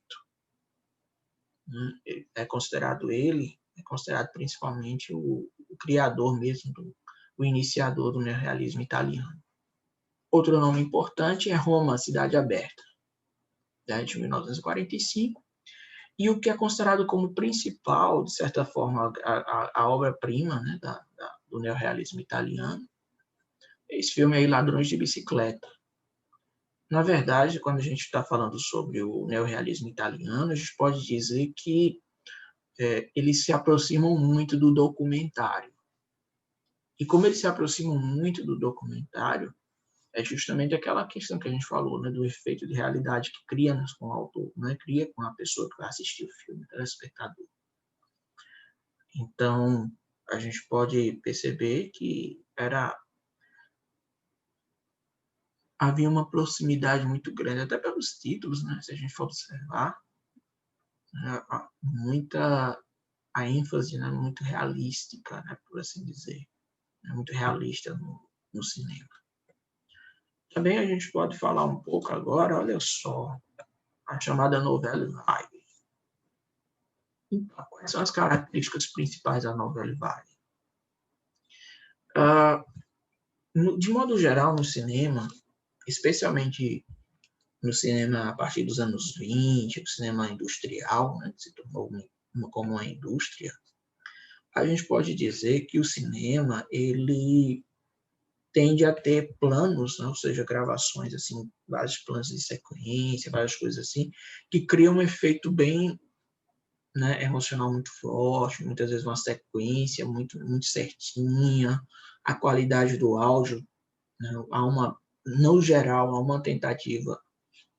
Né? É considerado principalmente o criador mesmo, o iniciador do neorrealismo italiano. Outro nome importante é Roma, Cidade Aberta, de 1945, e o que é considerado como principal, de certa forma, a obra-prima, né, do neorrealismo italiano, é esse filme aí, Ladrões de Bicicleta. Na verdade, quando a gente está falando sobre o neorrealismo italiano, a gente pode dizer que eles se aproximam muito do documentário. E como eles se aproximam muito do documentário, é justamente aquela questão que a gente falou, né, do efeito de realidade que cria com o autor, né, cria com a pessoa que vai assistir o filme, o telespectador. Então, a gente pode perceber que havia uma proximidade muito grande, até pelos títulos, né, se a gente for observar, né, a ênfase, né, muito realística, né, por assim dizer, né, muito realista no cinema. Também a gente pode falar um pouco agora, olha só, a chamada novela vague. Então, quais são as características principais da novela vague? De modo geral, no cinema, especialmente no cinema a partir dos anos 20, o cinema industrial, né, que se tornou como uma indústria, a gente pode dizer que o cinema ele tende a ter planos, né, ou seja, gravações, assim, vários planos de sequência, várias coisas assim, que criam um efeito bem, né, emocional muito forte, muitas vezes uma sequência muito, muito certinha, a qualidade do áudio, né, no geral, há uma tentativa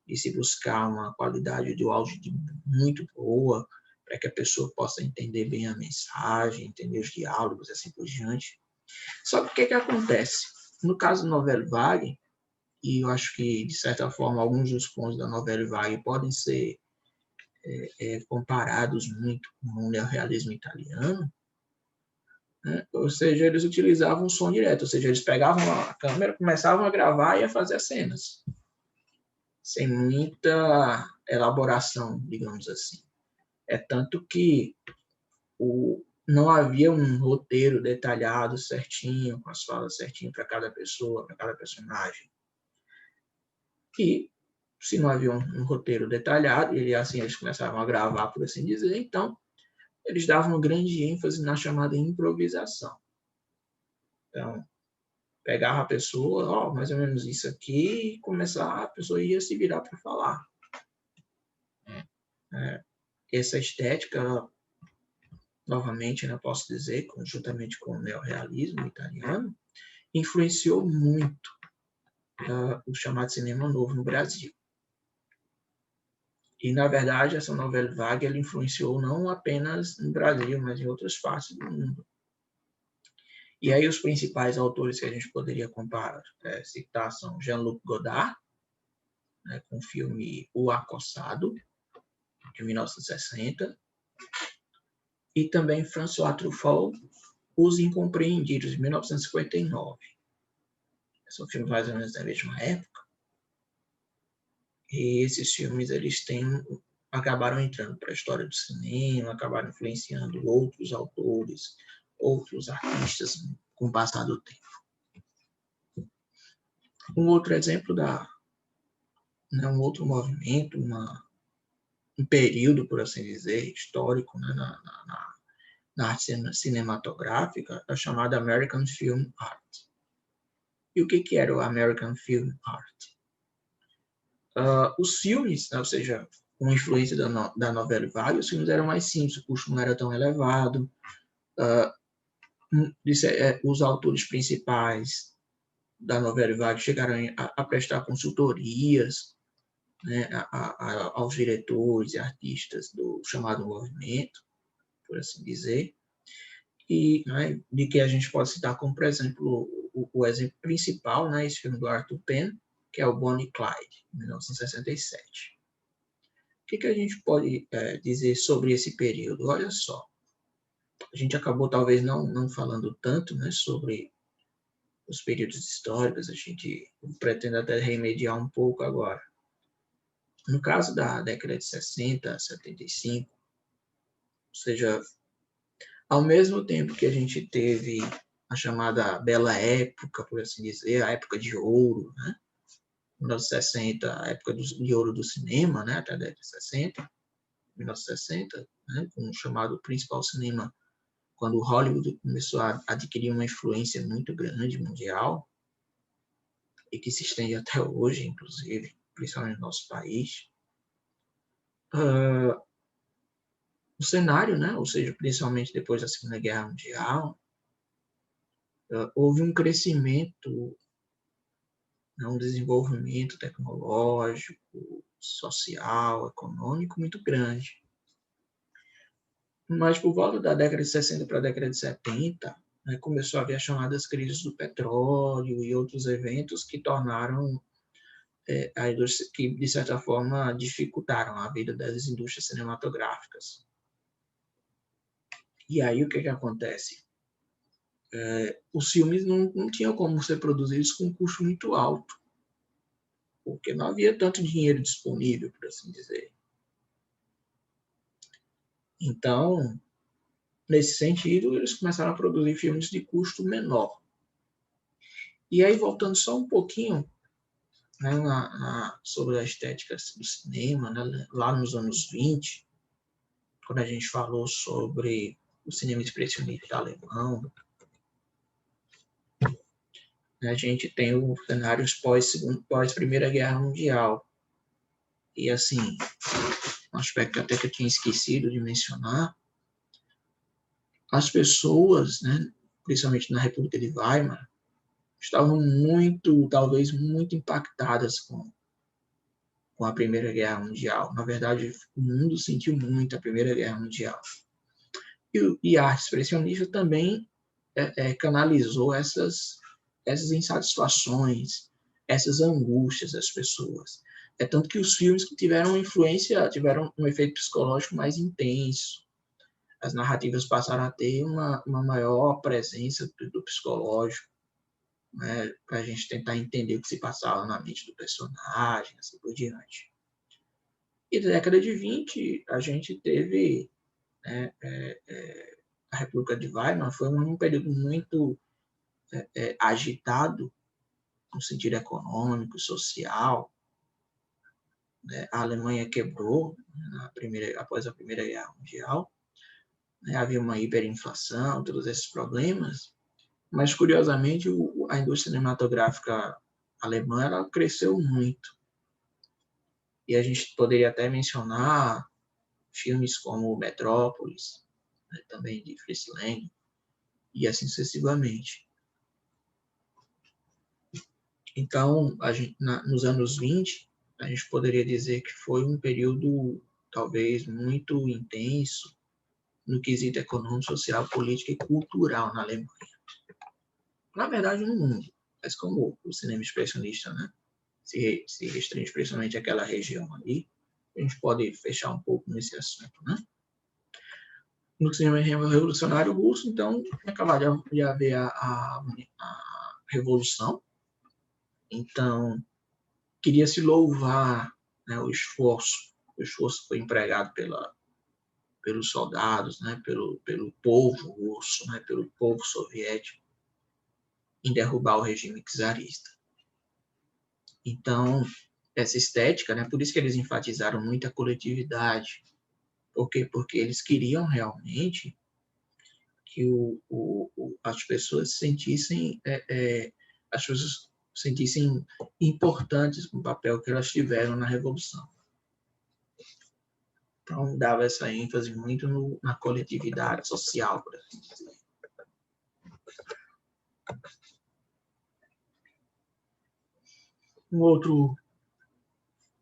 de se buscar uma qualidade do áudio muito boa, para que a pessoa possa entender bem a mensagem, entender os diálogos, assim por diante. Só que o que acontece? No caso do novela vague, e eu acho que, de certa forma, alguns dos pontos da novela vague podem ser comparados muito com o neorrealismo italiano, né? Ou seja, eles utilizavam som direto, ou seja, eles pegavam a câmera, começavam a gravar e a fazer as cenas. sem muita elaboração, digamos assim. É tanto que não havia um roteiro detalhado, certinho, com as falas certinho para cada pessoa, para cada personagem. E se não havia um roteiro detalhado, e assim eles começavam a gravar, por assim dizer, então eles davam grande ênfase na chamada improvisação. Então, pegava a pessoa, mais ou menos isso aqui, e a pessoa ia se virar para falar. Essa estética, novamente, né, posso dizer, conjuntamente com o neorrealismo italiano, influenciou muito o chamado cinema novo no Brasil. E, na verdade, essa novela vague ela influenciou não apenas no Brasil, mas em outras partes do mundo. E aí os principais autores que a gente poderia citar são Jean-Luc Godard, né, com o filme O Acossado, de 1960, e também François Truffaut, Os Incompreendidos, de 1959. São filmes mais ou menos da mesma época. E esses filmes acabaram entrando para a história do cinema, acabaram influenciando outros autores, outros artistas com o passar do tempo. Um outro exemplo um outro movimento, um período, por assim dizer, histórico, né, na arte cinematográfica, é chamada American Film Art. E o que era o American Film Art? Os filmes, ou seja, com influência da novela vague, os filmes eram mais simples, o custo não era tão elevado, os autores principais da novela vague chegaram a prestar consultorias, né, aos diretores e artistas do chamado movimento, por assim dizer, e né, de que a gente pode citar como, por exemplo, o exemplo principal, né, esse filme do Arthur Penn, que é o Bonnie e Clyde, de 1967. O que a gente pode dizer sobre esse período? Olha só, a gente acabou talvez não falando tanto, né, sobre os períodos históricos, a gente pretende até remediar um pouco agora. No caso da década de 60, 75, ou seja, ao mesmo tempo que a gente teve a chamada Bela Época, por assim dizer, a época de ouro, né? 1960, a época de ouro do cinema, né? Até a década de 60, 1960, né? Com o chamado principal cinema, quando Hollywood começou a adquirir uma influência muito grande mundial, e que se estende até hoje, inclusive, principalmente no nosso país. O cenário, né? Ou seja, principalmente depois da Segunda Guerra Mundial, houve um crescimento, um desenvolvimento tecnológico, social, econômico muito grande. Mas por volta da década de 60 para a década de 70, né, começou a haver as chamadas crises do petróleo e outros eventos que tornaram a indústria, que de certa forma dificultaram a vida das indústrias cinematográficas. E aí o que acontece? Os filmes não tinham como ser produzidos com um custo muito alto, porque não havia tanto dinheiro disponível, por assim dizer. Então, nesse sentido, eles começaram a produzir filmes de custo menor. E aí, voltando só um pouquinho, né, sobre a estética do cinema, né, lá nos anos 20, quando a gente falou sobre o cinema expressionista alemão, né, a gente tem os cenários pós-Primeira Guerra Mundial. E, assim, um aspecto até que eu tinha esquecido de mencionar, as pessoas, né, principalmente na República de Weimar, estavam talvez muito impactadas com a Primeira Guerra Mundial. Na verdade, o mundo sentiu muito a Primeira Guerra Mundial. E a arte expressionista também canalizou essas insatisfações, essas angústias das pessoas. É tanto que os filmes que tiveram um efeito psicológico mais intenso. As narrativas passaram a ter uma maior presença do psicológico. né, para a gente tentar entender o que se passava na mente do personagem, assim por diante. E na década de 20, a gente teve, né, a República de Weimar, foi um período muito agitado no sentido econômico, social, né? A Alemanha quebrou, né, após a Primeira Guerra Mundial, né? Havia uma hiperinflação, todos esses problemas, mas curiosamente a indústria cinematográfica alemã ela cresceu muito. E a gente poderia até mencionar filmes como Metrópolis, né, também de Fritz Lang, e assim sucessivamente. Então, nos anos 20, a gente poderia dizer que foi um período talvez muito intenso no quesito econômico, social, político e cultural na Alemanha. Na verdade, no mundo. Mas como o cinema expressionista, né, se restringe principalmente àquela região ali, a gente pode fechar um pouco nesse assunto, né? No cinema revolucionário russo, então, acabou de haver a Revolução. Então, queria se louvar, né, o esforço que foi empregado pelos soldados, né, pelo povo russo, né, pelo povo soviético, em derrubar o regime czarista. Então, essa estética, né, por isso que eles enfatizaram muito a coletividade. Por quê? Porque eles queriam realmente que as pessoas sentissem as pessoas sentissem importantes com o papel que elas tiveram na Revolução. Então, dava essa ênfase muito na coletividade social, por assim dizer. Um outro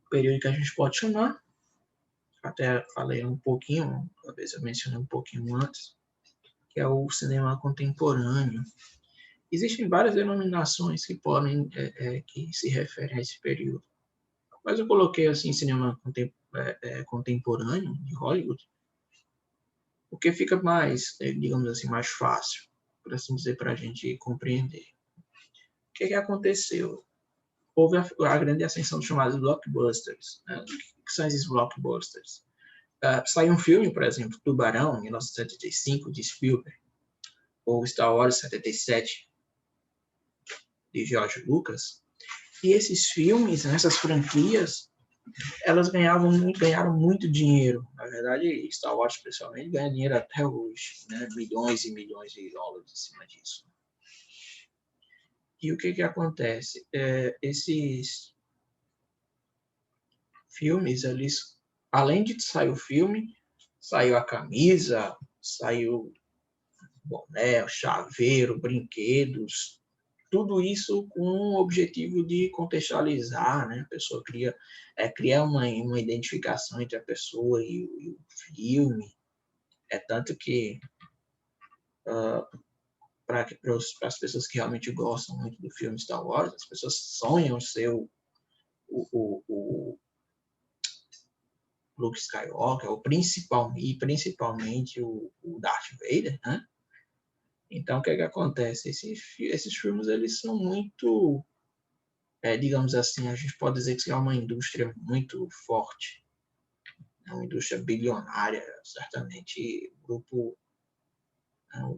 período que a gente pode chamar, até falei um pouquinho, talvez eu mencionei um pouquinho antes, que é o cinema contemporâneo. Existem várias denominações que podem que se referem a esse período, mas eu coloquei assim cinema contemporâneo de Hollywood, porque fica mais, digamos assim, mais fácil, por assim dizer, para a gente compreender. O que aconteceu? Houve a grande ascensão dos chamados blockbusters. Né? O que são esses blockbusters? Saiu um filme, por exemplo, Tubarão, em 1975, de Spielberg, ou Star Wars 77, de George Lucas, e esses filmes, essas franquias, elas ganharam muito dinheiro. Na verdade, Star Wars, especialmente, ganha dinheiro até hoje, né? Milhões e milhões de dólares em cima disso. E o que acontece? Esses filmes, eles, além de sair o filme, saiu a camisa, saiu boné, chaveiro, brinquedos, tudo isso com o objetivo de contextualizar, né? A pessoa criar uma identificação entre a pessoa e o filme. É tanto que para as pessoas que realmente gostam muito do filme Star Wars, as pessoas sonham ser o Luke Skywalker, principalmente o Darth Vader, né? Então, o que acontece? Esses filmes, eles são muito, digamos assim, a gente pode dizer que é uma indústria muito forte, é uma indústria bilionária, certamente. O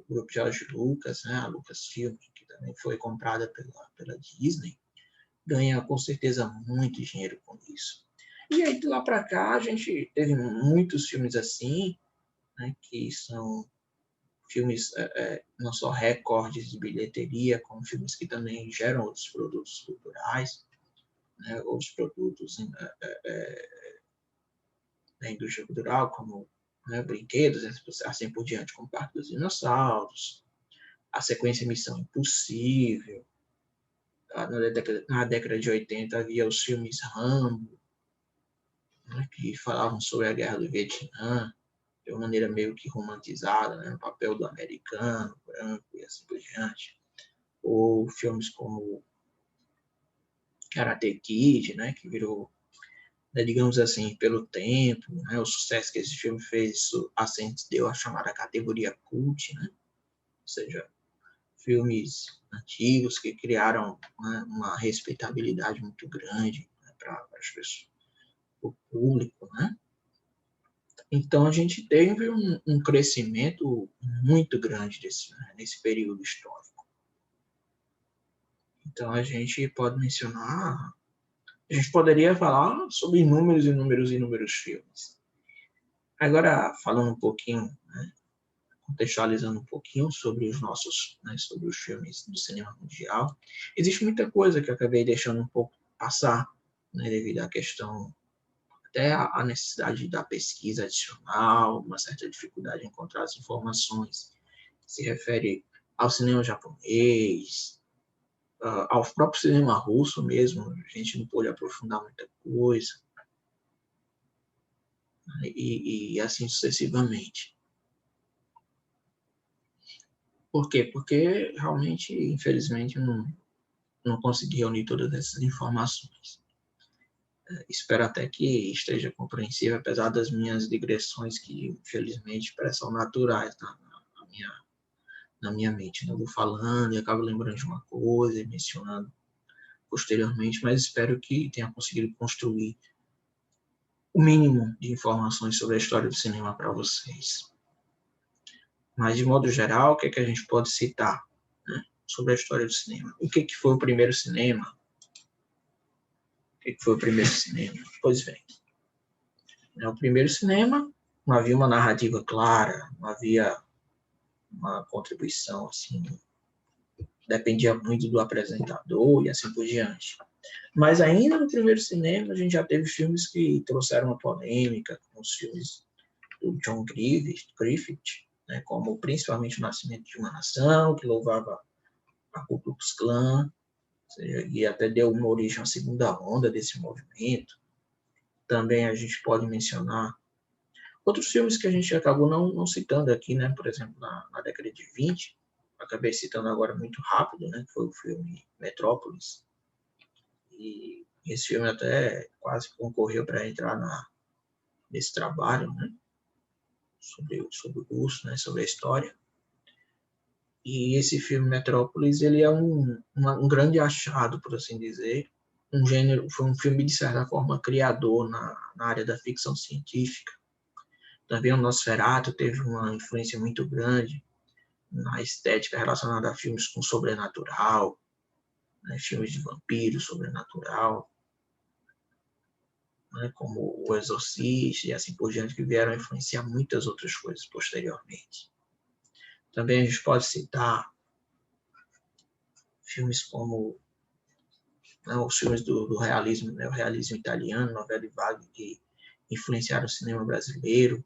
grupo George Lucas, né, a Lucasfilm, que também foi comprada pela Disney, ganha com certeza muito dinheiro com isso. E aí, de lá para cá, a gente teve muitos filmes assim, né, que são filmes não só recordes de bilheteria, como filmes que também geram outros produtos culturais, né, outros produtos na indústria cultural, como, né, brinquedos, assim por diante, como o Parque dos Dinossauros, a sequência Missão Impossível. Na década de 80 havia os filmes Rambo, né, que falavam sobre a Guerra do Vietnã, de uma maneira meio que romantizada, né, no papel do americano, branco e assim por diante. Ou filmes como Karate Kid, né, que virou, né, digamos assim, pelo tempo, né, o sucesso que esse filme fez, deu a chamada categoria cult, né, ou seja, filmes antigos que criaram, né, uma respeitabilidade muito grande, né, para as pessoas, para o público, né? Então, a gente teve um crescimento muito grande nesse período histórico. Então, a gente pode mencionar, a gente poderia falar sobre inúmeros filmes. Agora, falando um pouquinho, né, contextualizando um pouquinho sobre os nossos, né, sobre os filmes do cinema mundial, existe muita coisa que eu acabei deixando um pouco passar, né, devido à questão, até a necessidade da pesquisa adicional, uma certa dificuldade em encontrar as informações. Se refere ao cinema japonês, ao próprio cinema russo mesmo, a gente não pôde aprofundar muita coisa, né, e assim sucessivamente. Por quê? Porque realmente, infelizmente, não consegui reunir todas essas informações. Espero até que esteja compreensível, apesar das minhas digressões que, infelizmente, são naturais na minha mente. Eu vou falando e acabo lembrando de uma coisa e mencionando posteriormente, mas espero que tenha conseguido construir o mínimo de informações sobre a história do cinema para vocês. Mas, de modo geral, o que é que a gente pode citar, né, sobre a história do cinema? O que foi o primeiro cinema? O que foi o primeiro cinema? Pois bem, o primeiro cinema não havia uma narrativa clara, não havia uma contribuição assim, dependia muito do apresentador e assim por diante. Mas ainda no primeiro cinema a gente já teve filmes que trouxeram uma polêmica, como os filmes do John Griffith, né, como principalmente O Nascimento de uma Nação, que louvava a Ku Klux Klan, e até deu uma origem à segunda onda desse movimento. Também a gente pode mencionar outros filmes que a gente acabou não citando aqui, né? Por exemplo, na década de 20, acabei citando agora muito rápido, né? Que foi o filme Metrópolis. E esse filme até quase concorreu para entrar nesse trabalho, né? Sobre o curso, né? Sobre a história. E esse filme Metrópolis, ele é um grande achado, por assim dizer. Foi um filme, de certa forma, criador na área da ficção científica. Também o Nosferatu teve uma influência muito grande na estética relacionada a filmes com sobrenatural, né, filmes de vampiro, sobrenatural, né, como O Exorcista e assim por diante, que vieram a influenciar muitas outras coisas posteriormente. Também a gente pode citar filmes como, né, os filmes do realismo, né, o realismo italiano, novela vague, que influenciaram o cinema brasileiro.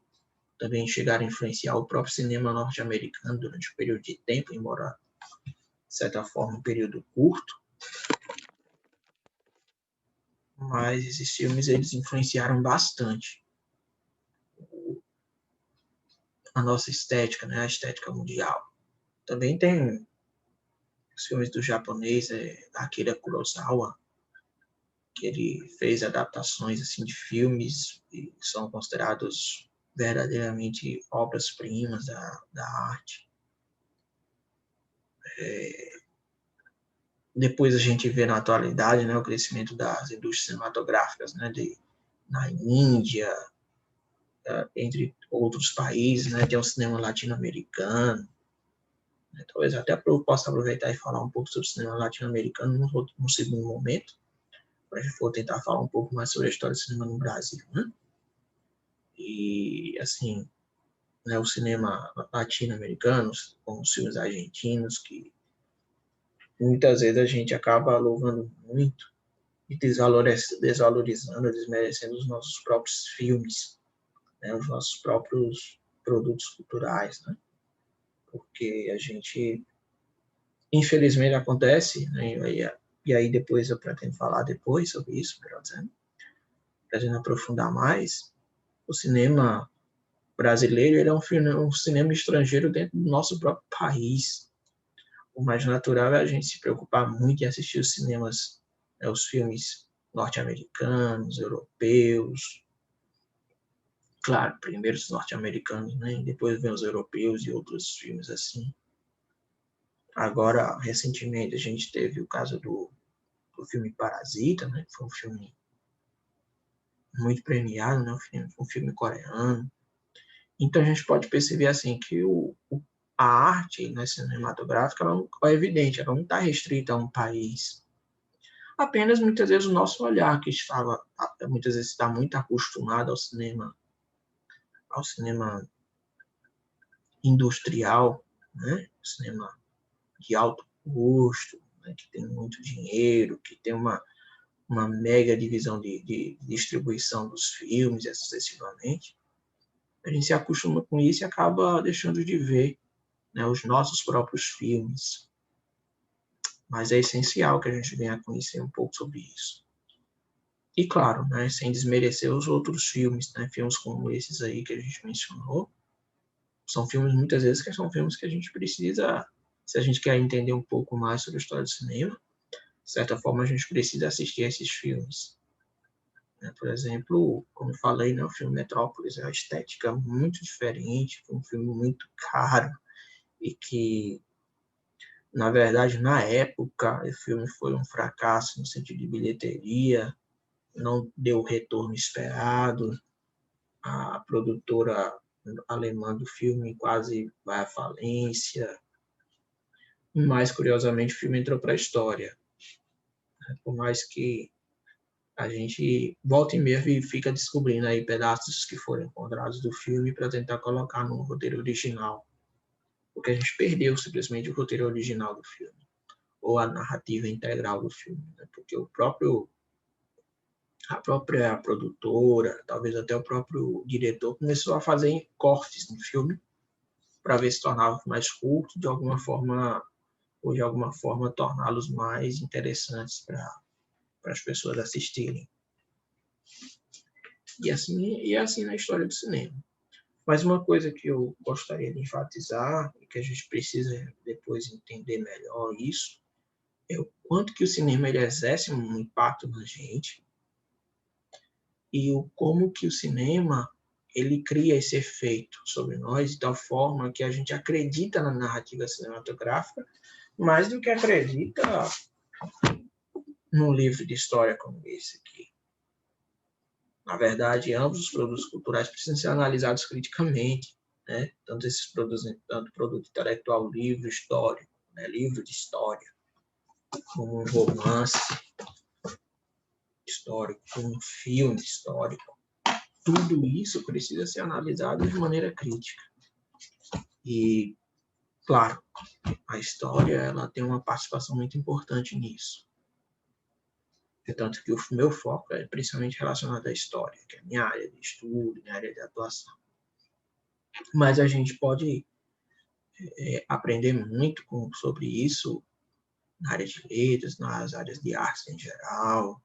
Também chegaram a influenciar o próprio cinema norte-americano durante um período de tempo, embora, de certa forma, um período curto. Mas esses filmes, eles influenciaram bastante a nossa estética, né? A estética mundial. Também tem os filmes do japonês, Akira Kurosawa, que ele fez adaptações assim, de filmes que são considerados verdadeiramente obras-primas da arte. Depois a gente vê na atualidade, né, o crescimento das indústrias cinematográficas, né, na Índia, entre outros países, né, tem o cinema latino-americano. Né, talvez até eu possa aproveitar e falar um pouco sobre o cinema latino-americano num segundo momento, para a gente for tentar falar um pouco mais sobre a história do cinema no Brasil, né? E, assim, né, o cinema latino-americano, como os filmes argentinos, que muitas vezes a gente acaba louvando muito e desvalorizando, desmerecendo os nossos próprios filmes, né, os nossos próprios produtos culturais, né? Porque a gente, infelizmente, acontece, né, e aí depois eu pretendo falar depois sobre isso, melhor dizendo, pretendo aprofundar mais. O cinema brasileiro, ele é um cinema estrangeiro dentro do nosso próprio país. O mais natural é a gente se preocupar muito em assistir os cinemas, né, os filmes norte-americanos, europeus. Claro, primeiro os norte-americanos, né? Depois vem os europeus e outros filmes assim. Agora, recentemente, a gente teve o caso do filme Parasita, né? Que foi um filme muito premiado, né? Um filme coreano. Então, a gente pode perceber, assim, que a arte, né, cinematográfica, ela não, é evidente, ela não está restrita a um país. Apenas, muitas vezes, o nosso olhar, que estava, muitas vezes, está muito acostumado ao cinema industrial, né? Cinema de alto custo, né? Que tem muito dinheiro, que tem uma mega divisão de distribuição dos filmes, excessivamente. A gente se acostuma com isso e acaba deixando de ver, né, os nossos próprios filmes. Mas é essencial que a gente venha a conhecer um pouco sobre isso. E claro, né, sem desmerecer os outros filmes, né, filmes como esses aí que a gente mencionou, são filmes muitas vezes que são filmes que a gente precisa, se a gente quer entender um pouco mais sobre a história do cinema, de certa forma a gente precisa assistir a esses filmes. Por exemplo, como eu falei, né, o filme Metrópolis, a estética muito diferente, foi um filme muito caro e que, na verdade, na época, o filme foi um fracasso no sentido de bilheteria, não deu o retorno esperado, a produtora alemã do filme quase vai à falência, mas, curiosamente, o filme entrou para a história, por mais que a gente volta e meia e fica descobrindo aí pedaços que foram encontrados do filme para tentar colocar no roteiro original, porque a gente perdeu simplesmente o roteiro original do filme ou a narrativa integral do filme, né? Porque a própria produtora, talvez até o próprio diretor começou a fazer cortes no filme para ver se tornava mais curto, de alguma forma ou de alguma forma torná-los mais interessantes para as pessoas assistirem. E assim na história do cinema. Mas uma coisa que eu gostaria de enfatizar, e que a gente precisa depois entender melhor isso, é o quanto que o cinema ele exerce um impacto na gente e o como que o cinema ele cria esse efeito sobre nós de tal forma que a gente acredita na narrativa cinematográfica mais do que acredita num livro de história como esse aqui. Na verdade, ambos os produtos culturais precisam ser analisados criticamente, né? Tanto produto intelectual, livro histórico, né? Livro de história, como um romance histórico, como um filme histórico. Tudo isso precisa ser analisado de maneira crítica. E, claro, a história ela tem uma participação muito importante nisso. Tanto que o meu foco é principalmente relacionado à história, que é a minha área de estudo, minha área de atuação. Mas a gente pode aprender muito sobre isso na área de letras, nas áreas de artes em geral,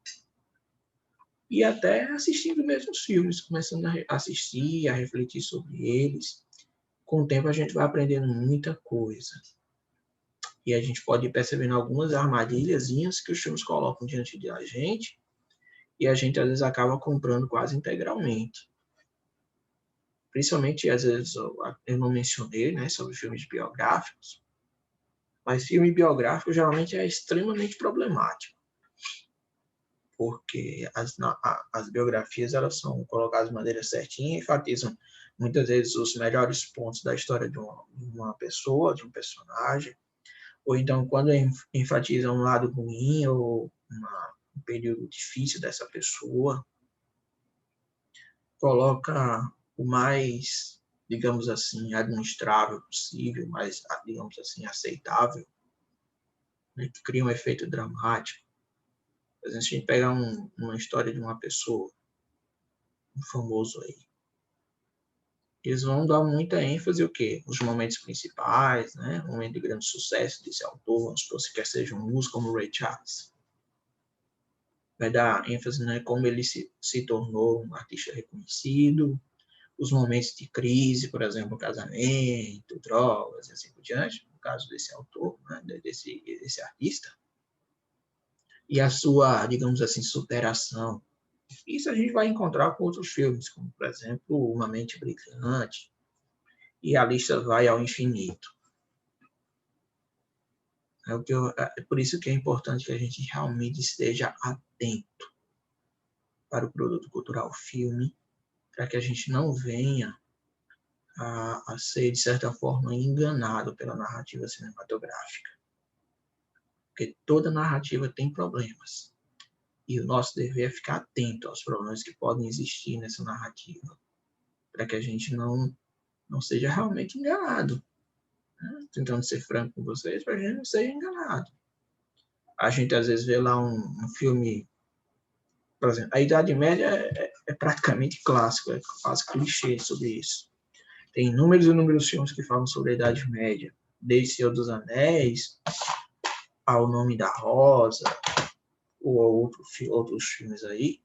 e até assistindo mesmo os filmes, começando a assistir, a refletir sobre eles. Com o tempo a gente vai aprendendo muita coisa. E a gente pode ir percebendo algumas armadilhazinhas que os filmes colocam diante de a gente, e a gente às vezes acaba comprando quase integralmente. Principalmente, às vezes, eu não mencionei, né, sobre filmes biográficos, mas filme biográfico geralmente é extremamente problemático, porque as biografias elas são colocadas de maneira certinha, enfatizam muitas vezes os melhores pontos da história de uma pessoa, de um personagem, ou então quando enfatizam um lado ruim ou um período difícil dessa pessoa, coloca o mais, digamos assim, administrável possível, mais, digamos assim, aceitável, né, que cria um efeito dramático. Por exemplo, se a gente pegar uma história de uma pessoa, um famoso aí, eles vão dar muita ênfase o quê? Os momentos principais, né? Um momento de grande sucesso desse autor, vamos supor, se quer seja um músico como Ray Charles. Vai dar ênfase, né, como ele se tornou um artista reconhecido, os momentos de crise, por exemplo, casamento, drogas, e assim por diante, no caso desse autor, né, desse artista, e a sua, digamos assim, superação. Isso a gente vai encontrar com outros filmes, como, por exemplo, Uma Mente Brilhante, e a lista vai ao infinito. É por isso que é importante que a gente realmente esteja atento para o produto cultural filme, para que a gente não venha a ser, de certa forma, enganado pela narrativa cinematográfica. Porque toda narrativa tem problemas. E o nosso dever é ficar atento aos problemas que podem existir nessa narrativa, para que a gente não seja realmente enganado. Né? Tentando ser franco com vocês, para que a gente não seja enganado. A gente, às vezes, vê lá um filme, por exemplo, a Idade Média é praticamente clássico, é quase clichê sobre isso. Tem inúmeros e inúmeros filmes que falam sobre a Idade Média, desde Senhor dos Anéis, ao Nome da Rosa, ou outros filmes aí,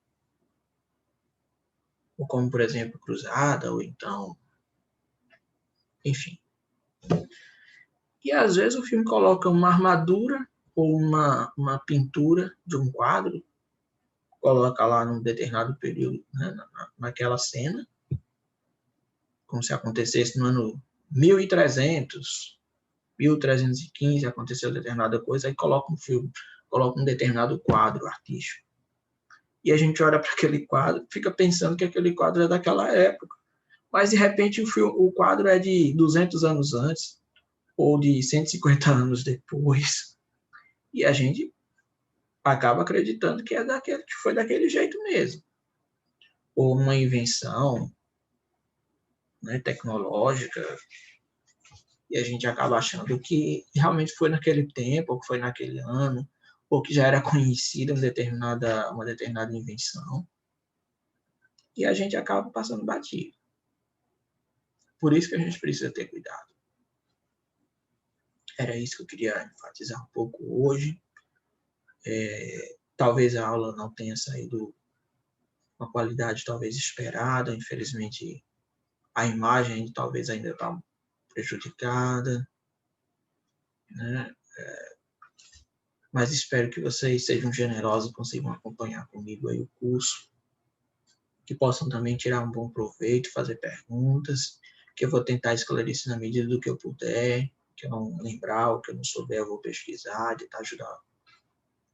ou como, por exemplo, Cruzada, ou então, enfim. E às vezes o filme coloca uma armadura ou uma pintura de um quadro, coloca lá num determinado período, né, naquela cena, como se acontecesse no ano 1300, 1315, aconteceu determinada coisa, aí coloca um filme, coloca um determinado quadro artístico. E a gente olha para aquele quadro, fica pensando que aquele quadro é daquela época. Mas, de repente, o quadro é de 200 anos antes, ou de 150 anos depois. E a gente acaba acreditando que foi daquele jeito mesmo. Ou uma invenção, né, tecnológica, e a gente acaba achando que realmente foi naquele tempo, ou que foi naquele ano, ou que já era conhecida uma determinada invenção. E a gente acaba passando batido. Por isso que a gente precisa ter cuidado. Era isso que eu queria enfatizar um pouco hoje. Talvez a aula não tenha saído com a qualidade talvez esperada, infelizmente a imagem talvez ainda está prejudicada, né? Mas espero que vocês sejam generosos e consigam acompanhar comigo aí o curso, que possam também tirar um bom proveito, fazer perguntas, que eu vou tentar esclarecer na medida do que eu puder, que eu não lembrar, o que eu não souber, eu vou pesquisar, tentar ajudar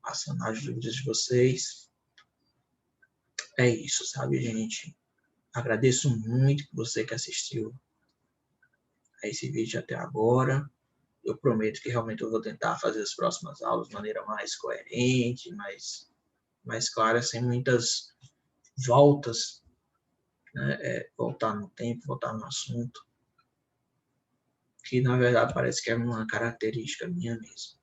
a sanar as dúvidas de vocês. É isso, sabe, gente? Agradeço muito por você que assistiu a esse vídeo até agora. Eu prometo que realmente eu vou tentar fazer as próximas aulas de maneira mais coerente, mais clara, sem muitas voltas, né? Voltar no tempo, voltar no assunto, que na verdade parece que é uma característica minha mesmo.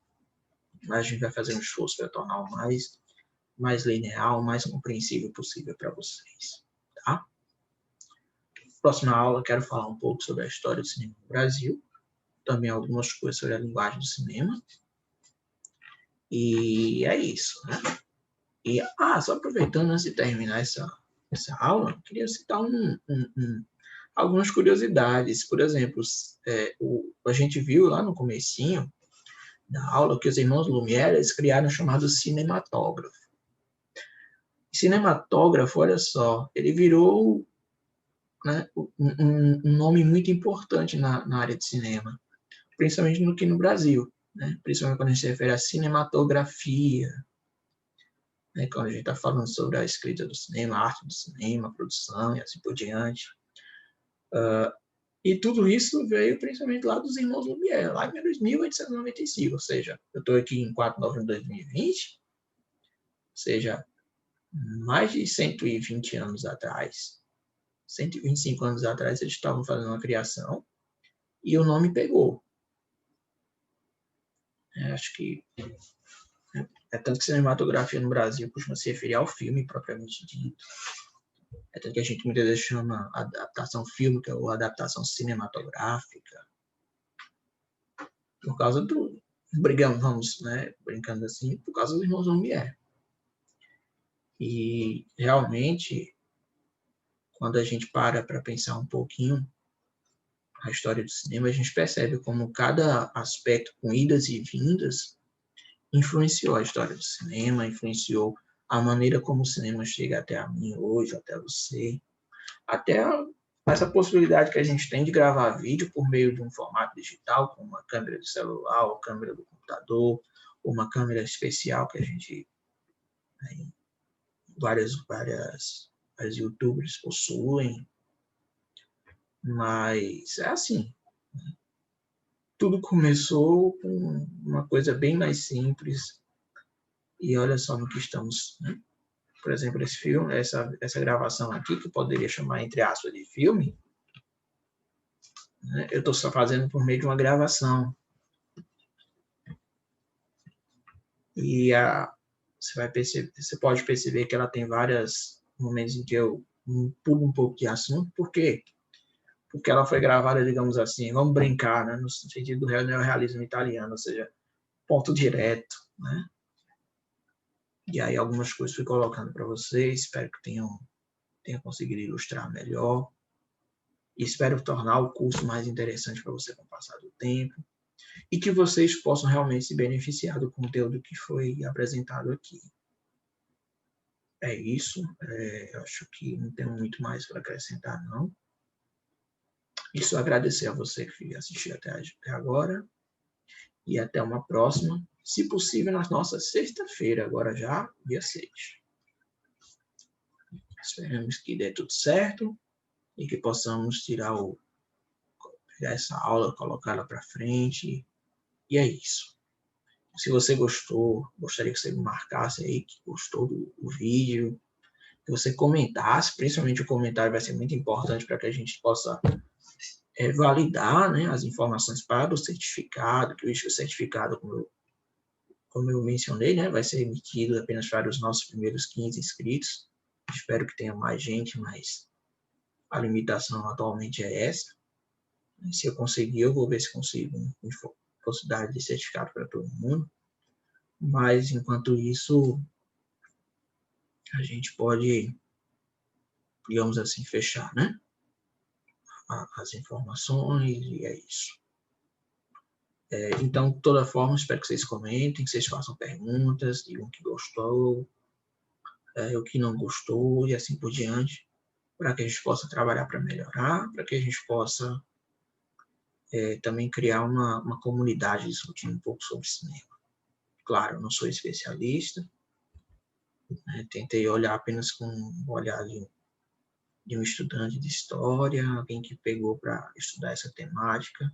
Mas a gente vai fazer um esforço para tornar o mais linear, o mais compreensível possível para vocês, tá? Próxima aula, quero falar um pouco sobre a história do cinema no Brasil, também algumas coisas sobre a linguagem do cinema, e é isso, né? E, só aproveitando, antes de terminar essa aula, queria citar algumas curiosidades. Por exemplo, a gente viu lá no comecinho da aula que os irmãos Lumière criaram o chamado cinematógrafo. Cinematógrafo, olha só, ele virou, né, um nome muito importante na área de cinema, principalmente no Brasil, né? Principalmente quando a gente se refere à cinematografia, né, quando a gente está falando sobre a escrita do cinema, a arte do cinema, a produção e assim por diante. E tudo isso veio principalmente lá dos irmãos Lumière, lá em 1895, ou seja, eu estou aqui em 4 de novembro de 2020, ou seja, mais de 120 anos atrás, 125 anos atrás, eles estavam fazendo uma criação e o nome pegou. Acho que é tanto que cinematografia no Brasil costuma se referir ao filme propriamente dito. É tanto que a gente muitas vezes chama adaptação fílmica ou adaptação cinematográfica. Por causa brincando assim, por causa dos irmãos Lumière. E realmente, quando a gente para pensar um pouquinho a história do cinema, a gente percebe como cada aspecto com idas e vindas influenciou a história do cinema, influenciou a maneira como o cinema chega até a mim hoje, até você, até essa possibilidade que a gente tem de gravar vídeo por meio de um formato digital, com uma câmera de celular, ou câmera do computador, ou uma câmera especial que a gente, vários youtubers possuem, mas é assim, tudo começou com uma coisa bem mais simples, e olha só no que estamos, né? Por exemplo, esse filme, essa gravação aqui, que eu poderia chamar, entre aspas, de filme, né? Eu estou só fazendo por meio de uma gravação. E você pode perceber que ela tem vários momentos em que eu pulo um pouco de assunto. Por quê? Porque ela foi gravada, digamos assim, vamos brincar, né? No sentido do neorrealismo italiano, ou seja, ponto direto, né? E aí algumas coisas fui colocando para vocês, espero que tenha conseguido ilustrar melhor. E espero tornar o curso mais interessante para você com o passar do tempo. E que vocês possam realmente se beneficiar do conteúdo que foi apresentado aqui. É isso. Eu acho que não tenho muito mais para acrescentar, não. E só agradecer a você que assistiu até agora. E até uma próxima. Se possível, na nossa sexta-feira, agora já, dia 6. Esperamos que dê tudo certo e que possamos pegar essa aula, colocá-la para frente. E é isso. Se você gostou, gostaria que você me marcasse aí que gostou do vídeo, que você comentasse, principalmente o comentário vai ser muito importante para que a gente possa validar, né, as informações para o certificado, que o certificado, como eu mencionei, né, vai ser emitido apenas para os nossos primeiros 15 inscritos. Espero que tenha mais gente, mas a limitação atualmente é essa. Se eu conseguir, eu vou ver se consigo possibilidade de certificado para todo mundo. Mas, enquanto isso, a gente pode, digamos assim, fechar, né, as informações, e é isso. Então, de toda forma, espero que vocês comentem, que vocês façam perguntas, digam o que gostou, o que não gostou, e assim por diante, para que a gente possa trabalhar para melhorar, para que a gente possa também criar uma comunidade discutindo um pouco sobre cinema. Claro, eu não sou especialista, né, tentei olhar apenas com o olhar de um estudante de história, alguém que pegou para estudar essa temática,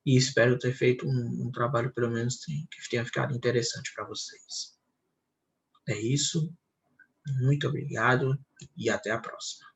e espero ter feito um trabalho, pelo menos, que tenha ficado interessante para vocês. É isso, muito obrigado e até a próxima.